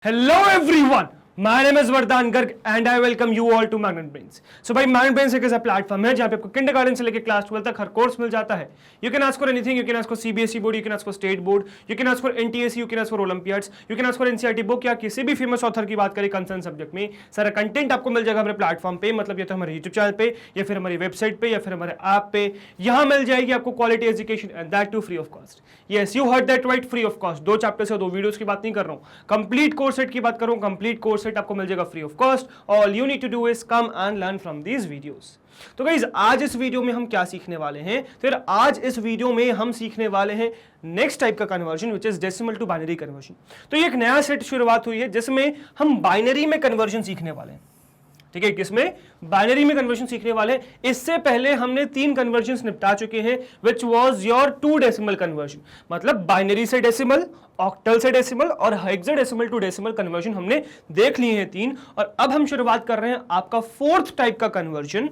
Hello everyone, my name is Vardhan Garg and I welcome you all to Magnet Brains. So भाई Magnet Brains एक ऐसा platform है जहाँ पे आपको किंडरगार्टन से लेकर क्लास 12 तक हर कोर्स मिल जाता है. You can ask for anything, you can ask for CBSE board, you can ask for state board, you can ask for NTSE, you can ask for Olympiads, you can ask for NCERT book या किसी भी famous author की बात करें concern subject में सारा content आपको मिल जाएगा हमारे प्लेटफॉर्म पे. मतलब या तो हमारे यूट्यूब चैनल पे या फिर हमारी वेबसाइट पे या फिर हमारे ऐप पे. यहाँ मिल जाएगी आपको quality education and that too free of cost. Yes you heard that right, free of cost. 2 chapter से 2 वीडियोस की बात नहीं कर रहा हूँ, कंप्लीट कोर्स सेट की बात कर रहा हूँ. कंप्लीट कोर्स सेट आपको मिल जाएगा free of cost. All you need to do is come and learn from these videos. तो गाइस आज इस वीडियो में हम क्या सीखने वाले हैं? फिर आज इस वीडियो में हम सीखने वाले हैं नेक्स्ट टाइप का conversion which is decimal to binary conversion. तो ये एक नया सेट शुरुआत हुई है जिसमें हम बाइनरी में कन्वर्जन सीखने वाले हैं. ठीक है, किसमें? बाइनरी में कन्वर्जन सीखने वाले हैं. इससे पहले हमने 3 कन्वर्जन निपटा चुके हैं which was your 2 decimal conversion. मतलब बाइनरी से डेसिमल, ऑक्टल से डेसिमल और हेक्साडेसिमल टू डेसिमल कन्वर्जन हमने देख लिए हैं 3. और अब हम शुरुआत कर रहे हैं आपका 4th टाइप का conversion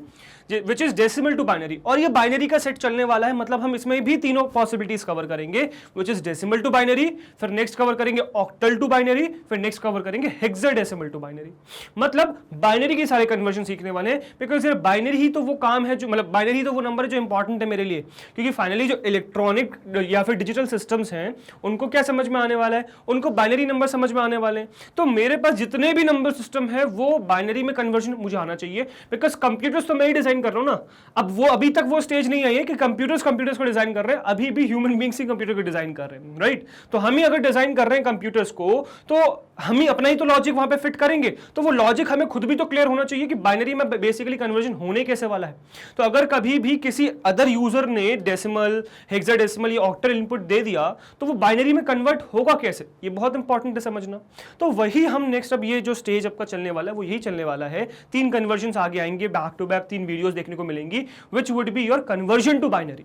which is decimal to binary. और ये बाइनरी का सेट चलने वाला है. मतलब हम इसमें भी तीनों पॉसिबिलिटीज कवर करेंगे which is decimal to binary, फिर नेक्स्ट कवर करेंगे ऑक्टल टू बाइनरी, फिर नेक्स्ट कवर करेंगे हेक्साडेसिमल टू बाइनरी. मतलब बाइनरी के सारे कन्वर्जन सीखने वाले हैं बिकॉज यार बाइनरी ही तो वो काम है जो, मतलब बाइनरी तो वो नंबर है जो इंपॉर्टेंट है मेरे लिए. क्योंकि फाइनली जो इलेक्ट्रॉनिक या फिर डिजिटल सिस्टम्स हैं उनको क्या समझ में आने वाला है? उनको बाइनरी नंबर समझ में आने वाले हैं. तो मेरे पास जितने भी नंबर सिस्टम है वो बाइनरी में कन्वर्जन मुझे आना चाहिए बिकॉज कंप्यूटर्स तो मैं ही डिजाइन कर रहा हूं ना. अब वो अभी तक वो स्टेज नहीं आई है कि कंप्यूटर्स को डिजाइन कर रहे हैं. अभी भी ह्यूमन बीइंग्स ही कंप्यूटर को डिजाइन कर रहे हैं, राइट? तो हम ही अगर डिजाइन कर रहे हैं कंप्यूटर्स को तो हम ही अपना ही तो लॉजिक वहां पे फिट करेंगे. तो वो लॉजिक हमें खुद भी तो क्लियर होना चाहिए कि बाइनरी में बेसिकली कन्वर्जन होने कैसे वाला है. तो अगर कभी भी किसी अदर यूजर ने डेसिमल, हेक्साडेसिमल या ऑक्टल इनपुट दे दिया तो वो बाइनरी में कन्वर्ट होगा कैसे? ये बहुत इंपॉर्टेंट है समझना. तो वही हम नेक्स्ट, अब ये जो स्टेज आपका चलने वाला है वो यही चलने वाला है. 3 कन्वर्जन आगे आएंगे, बैक टू बैक 3 वीडियोस देखने को मिलेंगी which would be your conversion to binary.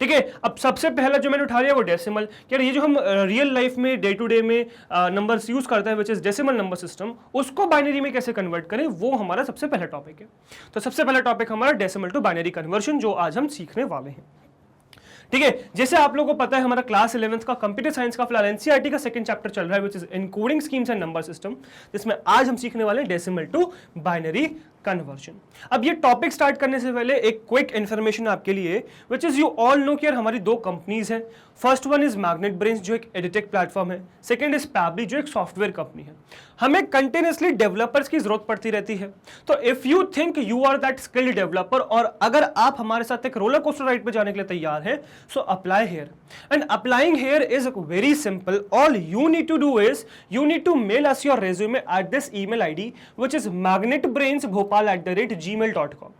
ठीक है, अब सबसे पहला जो मैंने उठा लिया वो डेसिमल. यार ये जो हम रियल लाइफ में डे टू डे में नंबर्स यूज करते हैं विच इज डेसिमल नंबर सिस्टम, उसको बाइनरी में कैसे कन्वर्ट करें वो हमारा सबसे पहला टॉपिक है. तो सबसे पहला टॉपिक हमारा डेसिमल टू बाइनरी कन्वर्जन जो आज हम सीखने वाले हैं. ठीक है, जैसे आप लोगों को पता है हमारा क्लास 11th का कंप्यूटर साइंस का फिलहाल एनसीईआरटी का 2nd चैप्टर चल रहा है which is encoding schemes and number system, जिसमें आज हम सीखने वाले हैं डेसिमल टू बाइनरी कन्वर्जन. अब ये टॉपिक स्टार्ट करने से पहले एक क्विक इंफॉर्मेशन आपके लिए which is you all know कि यार हमारी 2 कंपनीज हैं. First one is magnet brains जो एक एडिटेक प्लेटफॉर्म है. सेकंड इज पैबली जो एक सॉफ्टवेयर कंपनी है. हमें कंटिन्यूअसली डेवलपर्स की जरूरत पड़ती रहती है. तो if you think you are that skilled developer और अगर आप हमारे साथ एक रोलर कोस्टर राइड पे जाने के लिए तैयार हैं, so apply here. And applying here is very simple. All you need to do is you need to mail us your resume at this email ID which is magnetbrainsbhopal@gmail.com.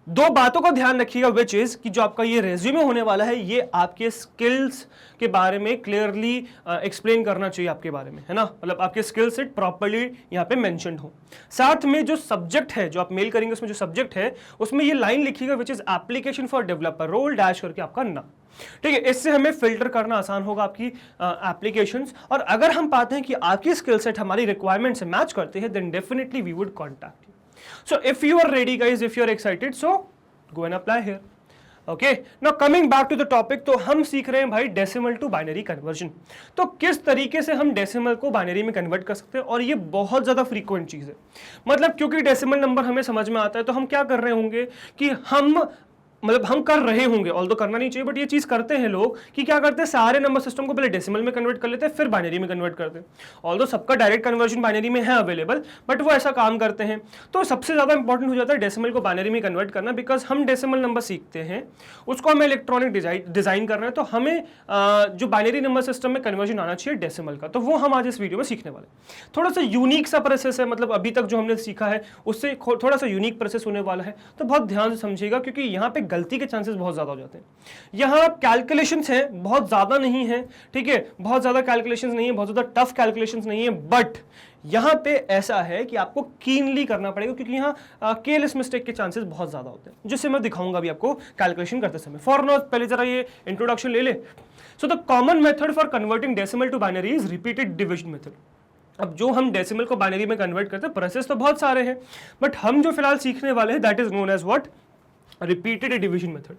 2 बातों का ध्यान रखिएगा विच इज कि जो आपका ये resume होने वाला है ये आपके स्किल्स के बारे में क्लियरली एक्सप्लेन करना चाहिए आपके बारे में, है ना? मतलब आपके स्किल सेट प्रॉपर्ली यहाँ पे मेंशन्ड हो. साथ में जो सब्जेक्ट है जो आप मेल करेंगे उसमें जो सब्जेक्ट है उसमें ये लाइन लिखिएगा which is application for developer role dash करके आपका नाम. ठीक है, इससे हमें फिल्टर करना आसान होगा आपकी एप्लीकेशंस. और अगर हम पाते हैं कि आपकी स्किल सेट हमारी रिक्वायरमेंट से मैच करते हैं then definitely we would contact you. So if you are ready guys, if you are excited, so go and apply here. Okay, now coming back to the topic, तो हम सीख रहे हैं भाई डेसिमल टू बाइनरी कन्वर्जन. तो किस तरीके से हम डेसिमल को बाइनरी में कन्वर्ट कर सकते हैं, और ये बहुत ज़्यादा फ्रीक्वेंट चीज़ है. मतलब क्योंकि डेसिमल नंबर हमें समझ में आता है तो हम क्या कर रहे होंगे कि हम कर रहे होंगे, ऑल्दो करना नहीं चाहिए बट ये चीज़ करते हैं लोग कि क्या करते हैं सारे नंबर सिस्टम को पहले डेसिमल में कन्वर्ट कर लेते हैं फिर बाइनरी में कन्वर्ट करते हैं. ऑल्दो सबका डायरेक्ट कन्वर्जन बाइनरी में है अवेलेबल बट वो ऐसा काम करते हैं. तो सबसे ज़्यादा इंपॉर्टेंट हो जाता है डेसिमल को बाइनरी में कन्वर्ट करना बिकॉज हम डेसिमल नंबर सीखते हैं उसको हमें इलेक्ट्रॉनिक डिज़ाइन करना है. तो हमें जो बाइनरी नंबर सिस्टम में कन्वर्जन आना चाहिए डेसिमल का, तो वो हम आज इस वीडियो में सीखने वाले. थोड़ा सा यूनिक सा प्रोसेस है, मतलब अभी तक जो हमने सीखा है उससे थोड़ा सा यूनिक प्रोसेस होने वाला है. तो बहुत ध्यान से समझिएगा क्योंकि यहाँ पे गलती के चांसेस बहुत ज्यादा हो जाते हैं. यहाँ कैलकुलेशंस हैं, बहुत ज्यादा नहीं है. ठीक है, बहुत ज्यादा कैलकुलेशंस नहीं है, बहुत ज्यादा टफ कैलकुलेशंस नहीं है, बट यहाँ पे ऐसा है कि आपको कीनली करना पड़ेगा क्योंकि यहाँ केयरलेस मिस्टेक के चांसेस बहुत ज्यादा होते हैं जिससे मैं दिखाऊंगा भी आपको कैलकुलेशन करते समय. फॉर नाउ पहले जरा ये इंट्रोडक्शन ले ले. So the common method for converting decimal to binary is repeated division method. अब जो हम डेसिमल को बाइनरी में कन्वर्ट करते हैं प्रोसेस तो बहुत सारे हैं बट हम जो फिलहाल सीखने वाले हैं that is known as what? Repeated division method.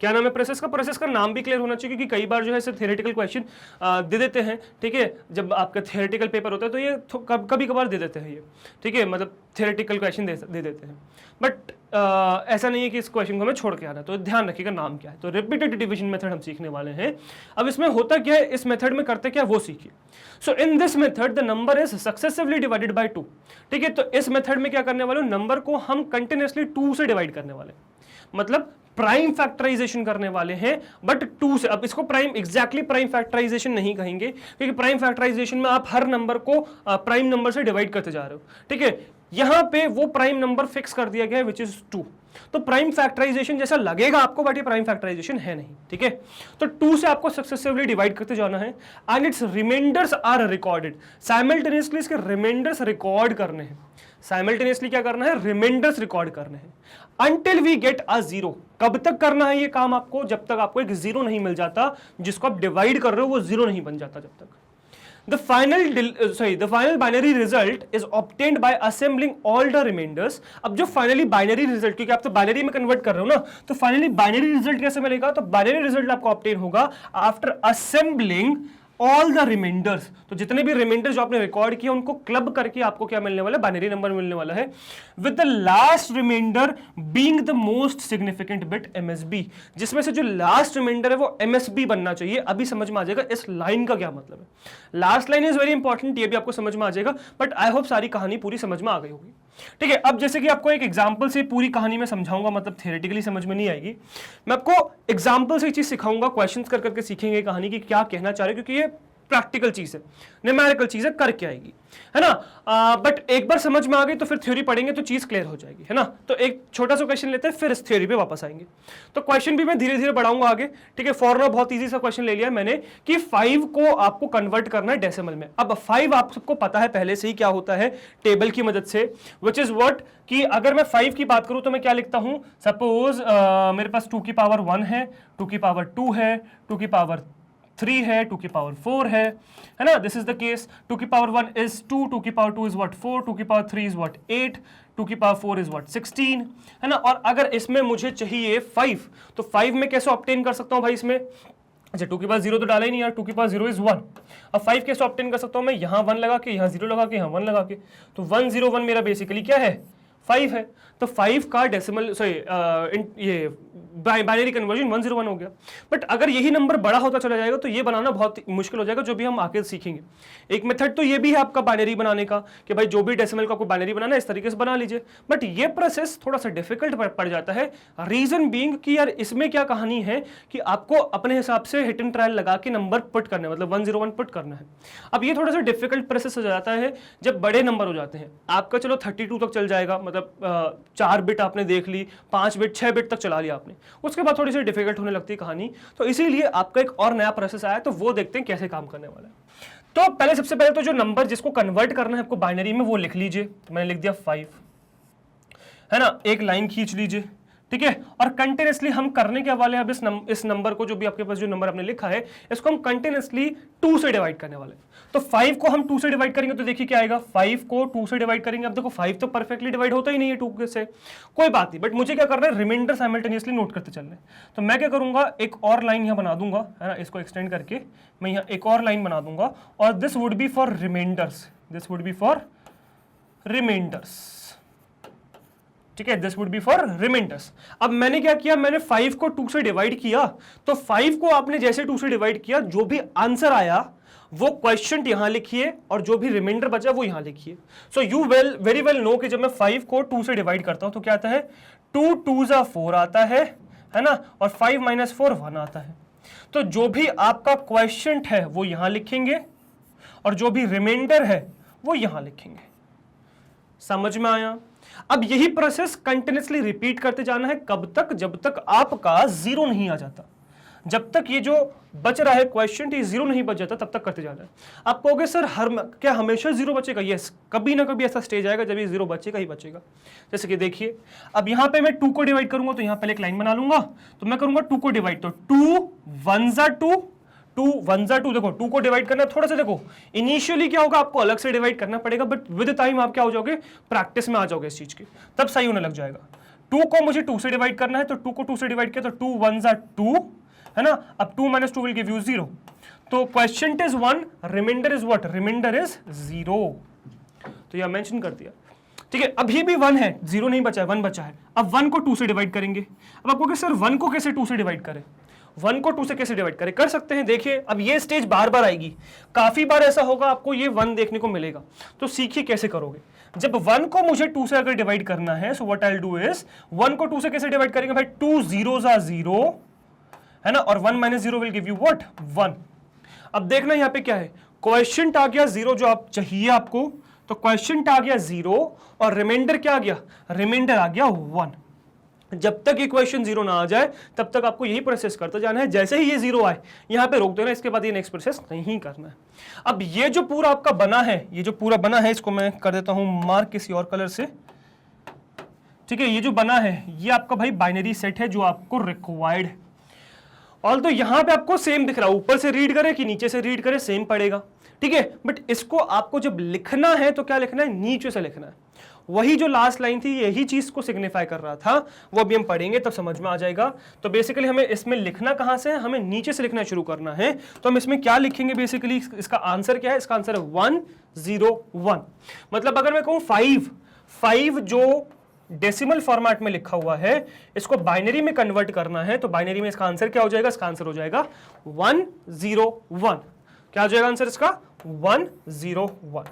क्या नाम है प्रोसेस का? प्रोसेस का नाम भी क्लियर होना चाहिए, क्योंकि कई बार जो है थ्योरेटिकल क्वेश्चन दे देते हैं, ठीक है, जब आपका थ्योरेटिकल पेपर होता है तो ये कभी कभार दे देते हैं ये, ठीक है, मतलब थ्योरेटिकल क्वेश्चन दे देते हैं, बट ऐसा नहीं है कि इस क्वेश्चन को हमें छोड़ के आना, तो ध्यान रखिएगा नाम क्या है। तो रिपीटेड डिवीजन मेथड हम सीखने वाले हैं। अब इसमें होता क्या है, इस मेथड में करते क्या वो सीखिए। So in this method the number is successively divided by 2, ठीक है। तो इस मेथड में क्या करने वाले, नंबर को हम कंटिन्यूअसली 2 से डिवाइड करने वाले, मतलब प्राइम फैक्टराइजेशन करने वाले हैं, बट 2 से। अब इसको प्राइम एग्जैक्टली प्राइम फैक्टराइजेशन नहीं कहेंगे, क्योंकि प्राइम फैक्टराइजेशन में आप हर नंबर को प्राइम नंबर से डिवाइड करते जा रहे हो, ठीक है। यहां पे वो प्राइम नंबर फिक्स कर दिया गया है विच इज 2, तो प्राइम फैक्टराइजेशन जैसा लगेगा आपको, बट ये प्राइम फैक्टराइजेशन है नहीं, ठीक है। तो 2 से आपको सक्सेसिवली डिवाइड करते जाना है and its remainders are recorded, simultaneously इसके रिमाइंडर्स रिकॉर्ड करने हैं। साइमल्टेनियसली क्या करना है, रिमाइंडर्स रिकॉर्ड करने हैं until we get a 0। कब तक करना है ये काम आपको, जब तक आपको एक 0 नहीं मिल जाता, जिसको आप डिवाइड कर रहे हो वो 0 नहीं बन जाता जब तक। The final binary result is obtained by assembling all the remainders। अब जो फाइनली बाइनरी रिजल्ट, क्योंकि आप तो बाइनरी में कन्वर्ट कर रहे हो ना, तो फाइनली बाइनरी रिजल्ट कैसे मिलेगा, तो बाइनरी रिजल्ट आपको ऑब्टेन होगा after assembling all the remainders. तो जितने भी रिमाइंडर्स जो आपने रिकॉर्ड किए उनको क्लब करके आपको क्या मिलने वाला है, बाइनरी नंबर मिलने वाला है, with the last remainder being the most significant bit MSB, जिसमें से जो लास्ट रिमाइंडर है वो MSB बनना चाहिए। अभी समझ में आ जाएगा इस लाइन का क्या मतलब है। Last line is very important, ये भी आपको समझ में आ जाएगा, बट आई होप सारी कहानी पूरी समझ में आ गई होगी, ठीक है। अब जैसे कि आपको एक एग्जांपल से पूरी कहानी में समझाऊंगा, मतलब थियोरेटिकली समझ में नहीं आएगी, मैं आपको एग्जांपल से एक चीज सिखाऊंगा, क्वेश्चंस कर करके सीखेंगे कहानी की क्या कहना चाह रहे, क्योंकि ये प्रैक्टिकल चीज है, न्यूमेरिकल चीज है, करके आएगी, है ना। बट एक बार समझ में आ गई तो फिर थ्योरी पढ़ेंगे तो चीज क्लियर हो जाएगी, है ना। तो एक छोटा सा क्वेश्चन लेते हैं, फिर इस थ्योरी पे वापस आएंगे। तो क्वेश्चन भी मैं धीरे धीरे बढ़ाऊंगा आगे, ठीक है। फॉर नाउ बहुत इजी सा क्वेश्चन ले लिया मैंने कि 5 को आपको कन्वर्ट करना है डेसिमल में। अब 5 आप सबको पता है पहले से ही क्या होता है, टेबल की मदद से, विच इज व्हाट, कि अगर मैं 5 की बात करूं तो मैं क्या लिखता हूं, सपोज मेरे पास 2 की पावर 1 है, 2 की पावर 2 है, 2 की पावर 3 है, 2 की पावर 4 है ना। दिस इज द केस, 2 की पावर 1 इज 2, 2 की पावर 2 इज व्हाट 4, 2 की पावर 3 इज व्हाट 8, 2 की पावर 4 इज व्हाट 16, है ना। और अगर इसमें मुझे चाहिए 5, तो 5 में कैसे ऑब्टेन कर सकता हूं भाई इसमें, अच्छा 2 के पास 0 तो डाला ही नहीं यार, 2 के पास 0 इज 1। अब 5 कैसे ऑब्टेन कर सकता हूं मैं, यहां 1 लगा के, यहां 0 लगा के, यहां 1 लगा के, तो 1 0 1 मेरा बेसिकली क्या है, 5 है। तो 5 का डेसिमल ये बाइनरी कन्वर्जन 101 हो गया। बट अगर यही नंबर बड़ा होता चला जाएगा तो ये बनाना बहुत मुश्किल हो जाएगा, जो भी हम आगे सीखेंगे। एक मेथड तो ये भी है आपका बाइनरी बनाने का, कि भाई जो भी डेसिमल का आपको बाइनरी बनाना है इस तरीके से बना लीजिए, बट ये प्रोसेस थोड़ा सा डिफिकल्ट पड़ जाता है। रीजन बीइंग कि यार इसमें क्या कहानी है कि आपको अपने हिसाब से हिट एंड ट्रायल लगा के नंबर पुट करना है, मतलब 101 पुट करना है। अब ये थोड़ा सा डिफिकल्ट प्रोसेस हो जाता है जब बड़े नंबर हो जाते हैं। आपका चलो 32 तक चल जाएगा, मतलब 4 बिट आपने देख ली, 5 बिट 6 बिट तक चला लिया आपने, उसके बाद थोड़ी सी डिफिकल्ट होने लगती है कहानी। तो इसीलिए आपका एक और नया प्रोसेस आया, तो वो देखते हैं कैसे काम करने वाला है। तो पहले सबसे पहले तो जो नंबर जिसको कन्वर्ट करना है आपको बाइनरी में, वो लिख लीजिए। तो मैंने लिख दिया 5, है ना, एक लाइन खींच लीजिए, ठीक है। और कंटिन्यूअसली हम करने के वाले हैं अब इस नंबर को, जो भी आपके पास जो नंबर आपने लिखा है, इसको हम कंटिन्यूअसली 2 से डिवाइड करने वाले हैं। तो 5 को हम 2 से डिवाइड करेंगे तो देखिए क्या आएगा, 5 को 2 से डिवाइड करेंगे। अब देखो 5 तो परफेक्टली डिवाइड होता ही नहीं है 2 से, कोई बात नहीं, बट मुझे क्या करना है, रिमाइंडर साइमल्टेनियसली नोट करते चलना है। तो मैं क्या करूंगा, एक और लाइन यहाँ बना दूंगा, है ना, इसको एक्सटेंड करके मैं यहाँ एक और लाइन बना दूंगा, और this would be for remainders, this would be for remainders, ठीक है, this would be for remainders. अब मैंने क्या किया, मैंने 5 को 2 से डिवाइड किया, तो 5 को आपने जैसे 2 से डिवाइड किया, जो भी आंसर आया वो क्वेश्चन यहां लिखिए, और जो भी रिमाइंडर बचा वो यहां लिखिए। So you very well know कि जब मैं 5 को 2 से डिवाइड करता हूं तो क्या आता है, 2 2 4 आता है ना, और 5 - 4 1 आता है। तो जो भी आपका क्वेश्चन है वो यहां लिखेंगे, और जो भी रिमाइंडर है वो यहां लिखेंगे। समझ में आया? अब यही प्रोसेस कंटिन्यूअसली रिपीट करते जाना है, कब तक, जब तक आपका 0 नहीं आ जाता। जब तक ये जो बच रहा है क्वेश्चन, ये 0 नहीं बच जाता, तब तक करते जाना है। आप कहोगे सर क्या हमेशा 0 बचेगा? यस, कभी ना कभी ऐसा स्टेज आएगा जब ये 0 बचेगा ही बचेगा। जैसे कि देखिए, अब यहां पे मैं 2 को डिवाइड करूंगा, तो यहां पहले एक लाइन बना लूंगा, तो मैं करूंगा 2 को डिवाइड, तो 2 1 2, 2 1 2, देखो 2 को डिवाइड करना थोड़ा सा, देखो इनिशियली क्या होगा, आपको अलग से डिवाइड करना पड़ेगा, बट विद टाइम आप क्या हो जाओगे, प्रैक्टिस में आ जाओगे इस चीज की, तब सही होने लग जाएगा। 2 को मुझे 2 से डिवाइड करना है, तो 2 को 2 से डिवाइड किया तो 2 1 जा 2, है ना। अब 2 - 2 विल गिव यू 0, तो question is 1, remainder is what, remainder is 0, तो यह मेंशन कर दिया, ठीक है। अभी भी 1 है, 0 नहीं बचा है, 1 बचा है। अब 1 को 2 से डिवाइड करेंगे। अब आपको सर 1 को कैसे 2 से डिवाइड करें, 1 को 2 से कैसे डिवाइड करें, कर सकते हैं। देखिए अब ये स्टेज बार बार आएगी, काफी बार ऐसा होगा आपको ये 1 देखने को मिलेगा, तो सीखिए कैसे करोगे। जब 1 को मुझे 2 से अगर डिवाइड करना है, so what I will do is 1 को 2 से कैसे डिवाइड करेंगे भाई, 2 0 जा 0, है ना, और 1 - 0 विल गिव यू व्हाट 1। अब देखना यहाँ पे क्या है, क्वेश्चन आ गया 0 जो आप चाहिए आपको, तो क्वेश्चन आ गया 0 और रिमाइंडर क्या आ गया, रिमाइंडर आ गया 1। जब तक ये क्वेश्चन 0 ना आ जाए तब तक आपको यही प्रोसेस करते जाना है। जैसे ही ये 0 आए यहां पे रोक देना, इसके बाद ये नेक्स्ट प्रोसेस नहीं करना है। अब ये जो पूरा आपका बना है, ये जो पूरा बना है, इसको मैं कर देता हूं मार्क किसी और कलर से, ठीक है। ये जो बना है ये आपका भाई बाइनरी सेट है जो आपको रिक्वायर्ड है। ऑल तो यहां पे आपको सेम दिख रहा है, ऊपर से रीड करे कि नीचे से रीड करे सेम पड़ेगा, ठीक है। बट इसको आपको जब लिखना है तो क्या लिखना है, नीचे से लिखना है। वही जो लास्ट लाइन थी यही चीज को सिग्निफाई कर रहा था, वो अभी हम पढ़ेंगे तब समझ में आ जाएगा। तो बेसिकली हमें इसमें लिखना कहां से है, हमें नीचे से लिखना शुरू करना है। तो हम इसमें क्या लिखेंगे, बेसिकली इसका आंसर क्या है, इसका आंसर है 1 0 1। मतलब अगर मैं कहूं 5 जो डेसिमल फॉर्मेट में लिखा हुआ है, इसको बाइनरी में कन्वर्ट करना है, तो बाइनरी में इसका आंसर क्या हो जाएगा, इसका आंसर हो जाएगा 1 0 1। क्या हो जाएगा आंसर इसका, 1 0 1,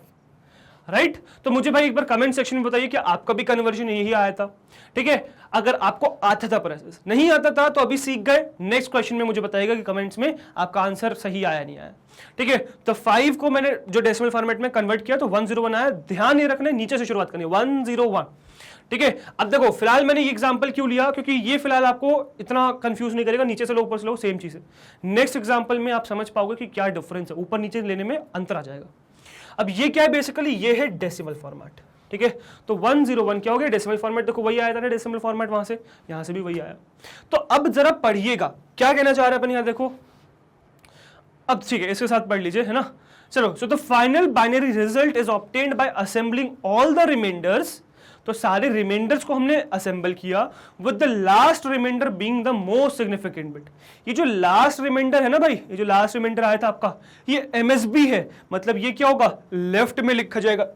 राइट। तो मुझे भाई एक बार कमेंट सेक्शन में बताइए कि आपका भी कन्वर्जन यही आया था, ठीक है। अगर आपको आता था प्रोसेस, नहीं आता था तो अभी सीख गए, नेक्स्ट क्वेश्चन में मुझे बताइएगा कि कमेंट्स में आपका आंसर सही आया नहीं आया, ठीक है। तो 5 को मैंने जो डेसिमल फॉर्मेट में कन्वर्ट किया तो 1 0 1 आया। ध्यान ये रखना है नीचे से शुरुआत करनी है, 1 0 1, ठीक है। अब देखो फिलहाल मैंने ये एग्जांपल क्यों लिया, क्योंकि ये फिलहाल आपको इतना कंफ्यूज नहीं करेगा, नीचे से लो ऊपर से लो सेम चीज है। नेक्स्ट एग्जांपल में आप समझ पाओगे कि क्या डिफरेंस है, ऊपर नीचे लेने में अंतर आ जाएगा। अब ये क्या है, बेसिकली ये है डेसिमल फॉर्मेट, ठीक है। तो 1 0 1 क्या हो गया, डेसिमल फॉर्मेट। देखो वही आया था ना डेसिमल फॉर्मेट, वहां से यहां से भी वही आया। तो अब जरा पढ़िएगा क्या कहना चाह रहे हैं अपन यहाँ, देखो अब ठीक है, इसके साथ पढ़ लीजिए, है ना। चलो, so the final binary result is obtained by assembling all the remainders. तो सारे रिमाइंडर्स को हमने असेंबल किया with the last remainder being the most significant bit. ये जो लास्ट रिमाइंडर है ना भाई, ये जो लास्ट रिमाइंडर आया था आपका, ये एमएसबी है। मतलब ये क्या होगा, लेफ्ट में लिखा जाएगा,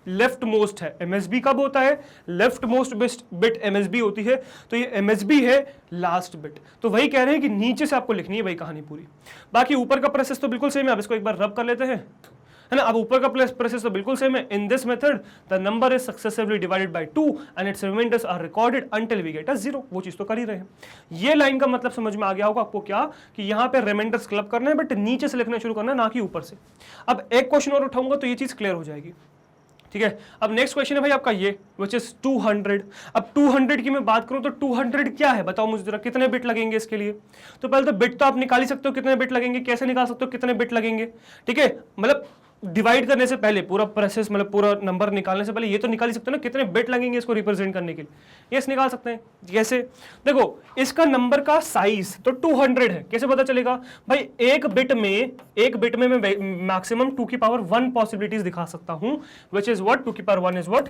लेफ्ट मोस्ट है। एमएसबी कब होता है, लेफ्ट मोस्ट बिट एमएसबी होती है, तो ये एमएसबी है लास्ट बिट। तो वही कह रहे हैं कि नीचे से आपको लिखनी है भाई कहानी पूरी। बाकी ऊपर का प्रोसेस तो बिल्कुल सेम है, अब इसको एक बार रब कर लेते हैं, है ना। अब ऊपर का प्रोसेस तो बिल्कुल सेम है। In this method the number is successively divided by 2 and its remainders are recorded until we get a 0। वो चीज तो कर ही रहे हैं। ये लाइन का मतलब समझ में आ गया होगा आपको क्या, कि यहाँ पे रिमाइंडर्स क्लब करना है बट नीचे से लिखना शुरू करना है, ना कि ऊपर से। अब एक क्वेश्चन और उठाऊंगा तो ये चीज क्लियर हो जाएगी, ठीक है। अब नेक्स्ट क्वेश्चन है भाई आपका ये, विच इज 200। अब 200 की मैं बात करूं तो 200 क्या है, बताओ मुझे जरा, कितने बिट लगेंगे इसके लिए। तो पहले तो बिट तो आप निकाल ही सकते हो, कितने बिट लगेंगे, कैसे निकाल सकते हो, कितने बिट लगेंगे, ठीक है। मतलब डिवाइड करने से पहले पूरा प्रोसेस, मतलब पूरा नंबर निकालने से पहले ये तो निकाल ही सकते हो ना, कितने बिट लगेंगे इसको रिप्रेजेंट करने के लिए। यस निकाल सकते हैं। कैसे, देखो इसका नंबर का साइज तो 200 है, कैसे पता चलेगा भाई, एक बिट में मैं मैक्सिमम 2 की पावर 1 पॉसिबिलिटीज दिखा सकता हूं, विच इज व्हाट, 2 की पावर 1 इज व्हाट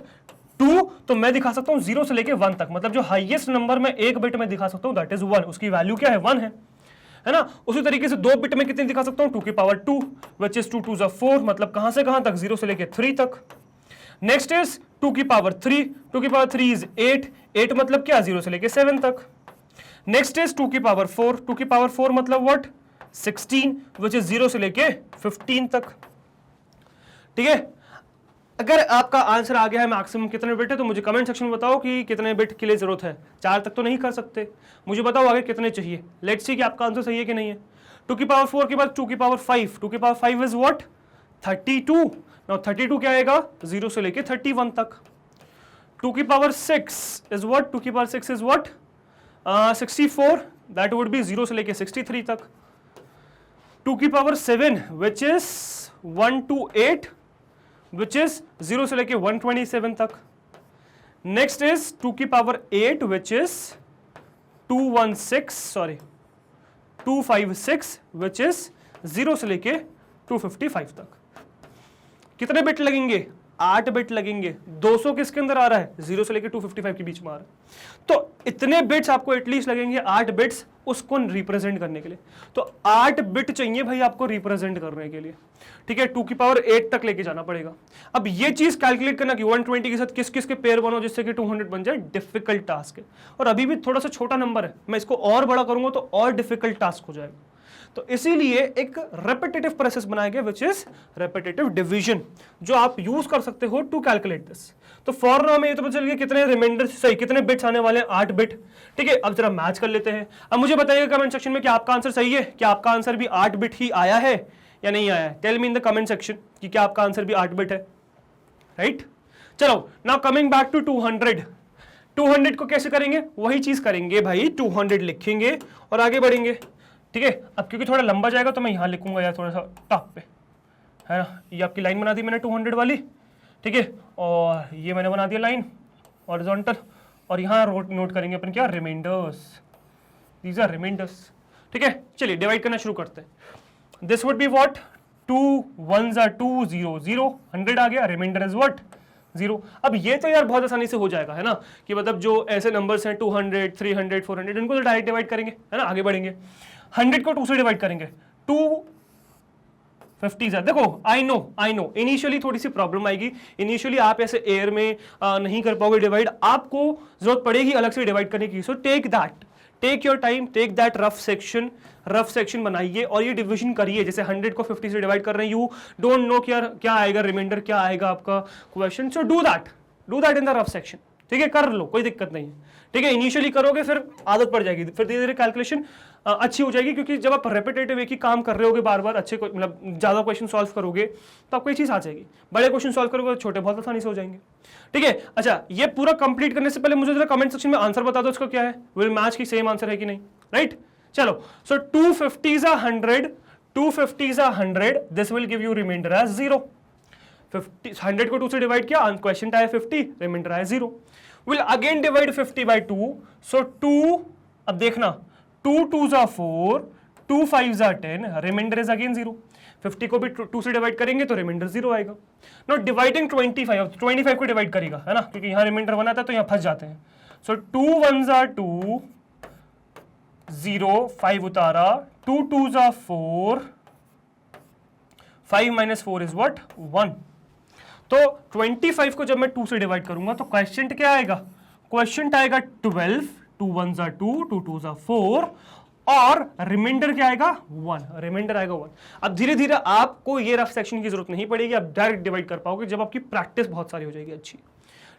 2। तो मैं दिखा सकता हूं 0 से लेके 1 तक, मतलब जो हाईएस्ट नंबर मैं एक बिट में दिखा सकता हूं दैट इज 1, उसकी वैल्यू क्या है, 1 है ना। उसी तरीके से 2 बिट में कितने दिखा सकता हूं, 2 की पावर 2 विच इज 2 2 जा 4, मतलब कहां से कहां तक, 0 से लेके 3 तक। नेक्स्ट इज 2 की पावर 3, 2 की पावर 3 इज 8 मतलब क्या, 0 से लेके 7 तक। नेक्स्ट इज 2 की पावर 4, 2 की पावर 4 मतलब व्हाट 16 विच इज 0 से लेके 15 तक, ठीक है। अगर आपका आंसर आ गया है मैक्सिमम कितने बिट है, तो मुझे कमेंट सेक्शन में बताओ कि कितने बिट के लिए जरूरत है। 4 तक तो नहीं कर सकते, मुझे बताओ आगे कितने चाहिए। लेट्स सी कि आपका आंसर सही है कि नहीं है। 2 की पावर 4 के बाद 2 की पावर 5, 2 की पावर 5 इज व्हाट 32। नाउ 32 क्या आएगा, 0 से लेके 31 तक। 2 की पावर 6 इज व्हाट, 2 की power 6 is what 64, that would be 0 से लेके 63 तक। 2 की power 7 which is 128 which is 0 से लेके 127 तक। नेक्स्ट इज 2 की power 8 which is 256 which is 0 से लेके 255 तक। कितने बिट लगेंगे, 8 बिट लगेंगे। 200 किसके अंदर आ रहा है, 0 से लेकर 255 के बीच में आ रहा है। तो इतने बिट्स आपको एटलीस्ट लगेंगे, 8 बिट्स उसको रिप्रेजेंट करने के लिए। तो 8 बिट चाहिए भाई आपको रिप्रेजेंट करने के लिए, ठीक है। 2 की पावर 8 तक लेके जाना पड़ेगा। अब ये चीज कैलकुलेट करना कि 120 के साथ किस किस के पेयर बनो जिससे कि 200 बन जाए, डिफिकल्ट टास्क है। और अभी भी थोड़ा सा छोटा नंबर है, मैं इसको और बड़ा करूंगा तो और डिफिकल्ट टास्क हो जाएगा। तो इसीलिए एक रेपिटेटिव प्रोसेस बनाया गया विच इज रेपिटेटिव डिवीजन, जो आप यूज कर सकते हो टू कैलकुलेट दिस। तो फॉर नाउ में ये तो पता चल गया कितने रिमाइंडर सही, कितने बिट्स आने वाले हैं, 8 बिट, ठीक है। अब जरा मैच कर लेते हैं। अब मुझे बताइएगा कमेंट सेक्शन में कि आपका आंसर सही है, क्या आपका आंसर भी 8 बिट ही आया है या नहीं आया है। Tell me in the comment section कि क्या आपका आंसर भी 8 बिट है, राइट। चलो नाउ कमिंग बैक टू 200। 200 को कैसे करेंगे, वही चीज करेंगे भाई, 200 लिखेंगे और आगे बढ़ेंगे, ठीक है। अब क्योंकि थोड़ा लंबा जाएगा तो मैं यहां लिखूंगा यार थोड़ा सा टॉप पे, है ना। ये आपकी लाइन बना दी मैंने 200 वाली, ठीक है। और ये मैंने बना दिया लाइन हॉरिजॉन्टल, और यहां नोट करेंगे अपन क्या, रिमाइंडर्स, दीज आर रिमाइंडर्स, ठीक है। चलिए डिवाइड करना शुरू करते हैं। This would be what, 2 1s are 2 0 0, 100 आ गया, रिमाइंडर इज व्हाट 0। अब ये तो यार बहुत आसानी से हो जाएगा, है ना, कि मतलब जो ऐसे नंबर्स हैं 200 300 400 इनको तो डायरेक्ट डिवाइड करेंगे, है ना, आगे बढ़ेंगे। 100 को 2 से डिवाइड करेंगे, 250 है। देखो आई नो इनिशियली थोड़ी सी प्रॉब्लम आएगी, इनिशियली आप ऐसे एयर में नहीं कर पाओगे डिवाइड, आपको जरूरत पड़ेगी अलग से डिवाइड करने की। So take your time, take that rough section बनाइए और ये डिवीजन करिए। जैसे 100 को 50 से डिवाइड कर रहे हैं, यू डोंट नो क्या आएगा रिमाइंडर, क्या आएगा आपका question. So do that in the rough section, ठीक है, कर लो, कोई दिक्कत नहीं है, ठीक है। इनिशियली करोगे फिर आदत पड़ जाएगी, फिर धीरे धीरे कैलकुलेशन अच्छी हो जाएगी, क्योंकि जब आप रेपिटेटिव एक ही काम कर रहे होगे बार बार, अच्छे मतलब ज्यादा क्वेश्चन सॉल्व करोगे तो आपको ये चीज आ जाएगी। बड़े क्वेश्चन सॉल्व करोगे छोटे बहुत आसानी से हो जाएंगे, ठीक है। अच्छा, ये पूरा कंप्लीट करने से पहले मुझे जरा कमेंट सेक्शन में आंसर बता दो इसका क्या है, विल मैच की सेम आंसर है कि नहीं, राइट। चलो, so 250 100, 250 100, this will give you remainder as 0। 100 को 2 से डिवाइड किया, क्वेश्चन आया 50, रिमाइंडर आया 0। विल अगेन डिवाइड 50 by 2, सो 2, अब देखना 2 2s are 4, 2 5s are 10, remainder is again 0। 50 को भी 2 से डिवाइड करेंगे तो रिमाइंडर 0 आएगा। नॉट डिवाइडिंग 25 को डिवाइड करेगा, है ना, क्योंकि यहां रिमाइंडर 1 आता है तो यहां फंस जाते हैं। सो 2 1s are 2 0, 5 उतारा, 2 2s are 4, 5 minus 4 is what 1। तो 25 को जब मैं 2 से डिवाइड करूंगा तो क्वेश्चन क्या आएगा, क्वेश्चन आएगा 12, 2 1s are 2, 2 2s are 4, और रिमाइंडर क्या आएगा 1, रिमाइंडर आएगा 1। अब धीरे धीरे आपको ये रफ सेक्शन की जरूरत नहीं पड़ेगी, आप डायरेक्ट डिवाइड कर पाओगे जब आपकी प्रैक्टिस बहुत सारी हो जाएगी अच्छी,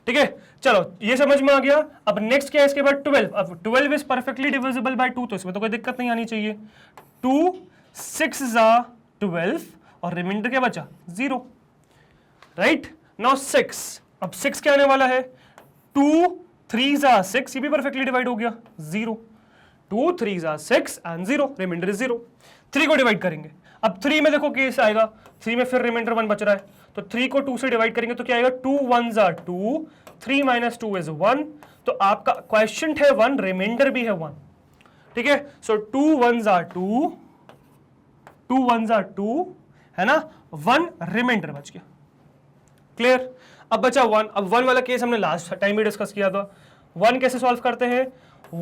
ठीक है। चलो ये समझ में आ गया। अब नेक्स्ट क्या है इसके बाद 12। अब 12 इज परफेक्टली डिविजिबल बाय 2, तो इसमें तो कोई दिक्कत नहीं आनी चाहिए। 2 6s are 12 और रिमाइंडर क्या बचा 0, राइट। नाउ 6, अब 6 क्या आने वाला है, 2 3s are 6, ये भी परफेक्टली डिवाइड हो गया 0। 2 3s are 6 and 0, reminder is 0। 3 को डिवाइड करेंगे, अब 3 में देखो केस आएगा, 3 में फिर रिमाइंडर 1 बच रहा है, तो 3 को 2 से डिवाइड करेंगे तो क्या आएगा, 2 1s are 2, 3 minus 2 is 1, तो आपका क्वेश्चन है 1, रिमाइंडर भी है 1, ठीक है। So 2 1s are 2, 2 1s are 2, है ना, 1 रिमाइंडर बच गया, क्लियर। अब बचा 1। अब 1 वाला केस हमने लास्ट टाइम भी डिस्कस किया था। 1 कैसे सॉल्व करते हैं,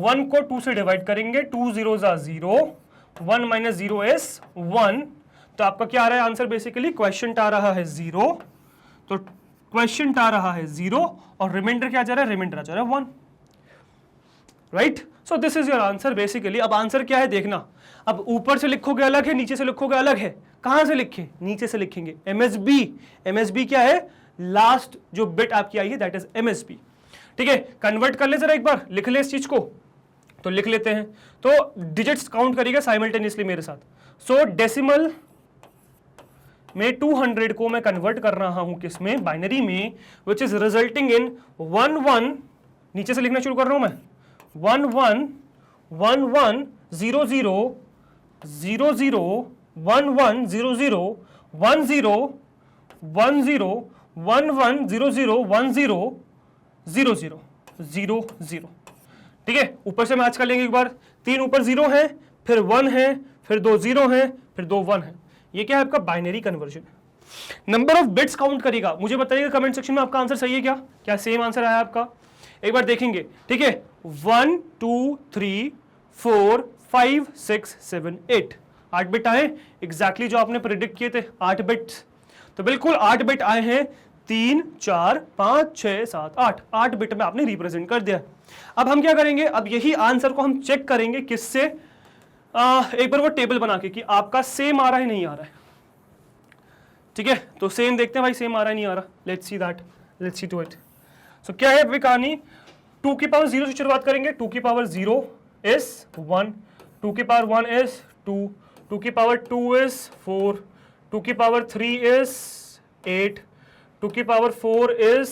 1 को 2 से डिवाइड करेंगे, 2 0s are 0, 1 minus 0 is 1, तो आपका क्या आ रहा है आंसर, बेसिकली क्वेश्चन आ रहा है 0, तो क्वेश्चन आ रहा है 0 और रिमाइंडर क्या जा रहा है, रिमाइंडर आ जा रहा है 1, right. So this is your answer basically. अब आंसर क्या है देखना, अब ऊपर से लिखोगे अलग है, नीचे से लिखोगे अलग है। कहां से लिखे, नीचे से लिखेंगे, MSB क्या है, लास्ट जो बिट आपकी आई है दैट इज MSB, ठीक है। कन्वर्ट कर ले जरा एक बार, लिख ले इस चीज को, तो लिख लेते हैं। तो डिजिट्स काउंट करिएगा साइमल्टेनियसली मेरे साथ। सो डेसिमल में 200 को मैं कन्वर्ट कर रहा हूं किसमें, बाइनरी में, विच इज रिजल्टिंग इन 1 1, नीचे से लिखना शुरू कर रहा हूं मैं, 1 1 1 1 0 0 0 0 1 1 0 0 1 0 1 0 1 1 0 0 1 0 0 0 0 0, ठीक है। ऊपर से मैच कर लेंगे एक बार, 3 ऊपर 0 है, फिर 1 है, फिर 2 0 है, फिर 2 1 है। ये क्या है आपका binary conversion. Number of bits count करेगा। मुझे बताइएगा कमेंट सेक्शन में आपका आंसर सही है क्या, क्या सेम आंसर आया आपका, एक बार देखेंगे। ठीक है, 1 2 3 4 5 6 7 8, 8 बिट आए एग्जैक्टली जो आपने प्रिडिक्ट किए थे 8 बिट्स, तो बिल्कुल 8 बिट आए हैं, 3 4 5 6 7 8, 8 बिट में आपने रिप्रेजेंट कर दिया। अब हम क्या करेंगे, अब यही आंसर को हम चेक करेंगे किससे, एक बार वो टेबल बना के कि आपका सेम आ रहा है नहीं आ रहा है। ठीक है, तो सेम देखते हैं भाई, सेम आ रहा है नहीं आ रहा, let's see that, let's see to it. So क्या है कहानी, 2 की पावर 0 से शुरुआत करेंगे। 2 की पावर 0 इज 1, 2 की पावर 1 इज 2, 2 की पावर 2 इज 4, 2 की पावर 3 इज 8, 2 की पावर 4 इज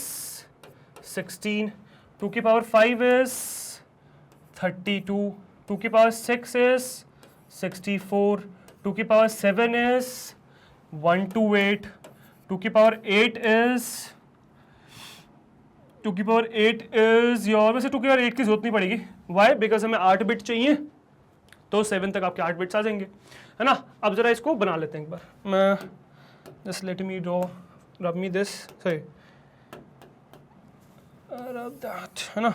16, 2 की पावर 5 इज 32, 2 की पावर 6 इज 64, 2 की पावर 7 इज 128, 2 की पावर 8 इज 2 की पावर 8 इज योर, वैसे 2 की पावर 8 की जरूरत नहीं पड़ेगी, वाई, बिकॉज हमें 8 बिट चाहिए, तो 7 तक आपके 8 बिट्स आ जाएंगे, है ना। अब जरा इसको बना लेते हैं एक बार, मैं जस्ट लेट मी ड्रॉ, रब मी दिस, सही रब दैट, है ना।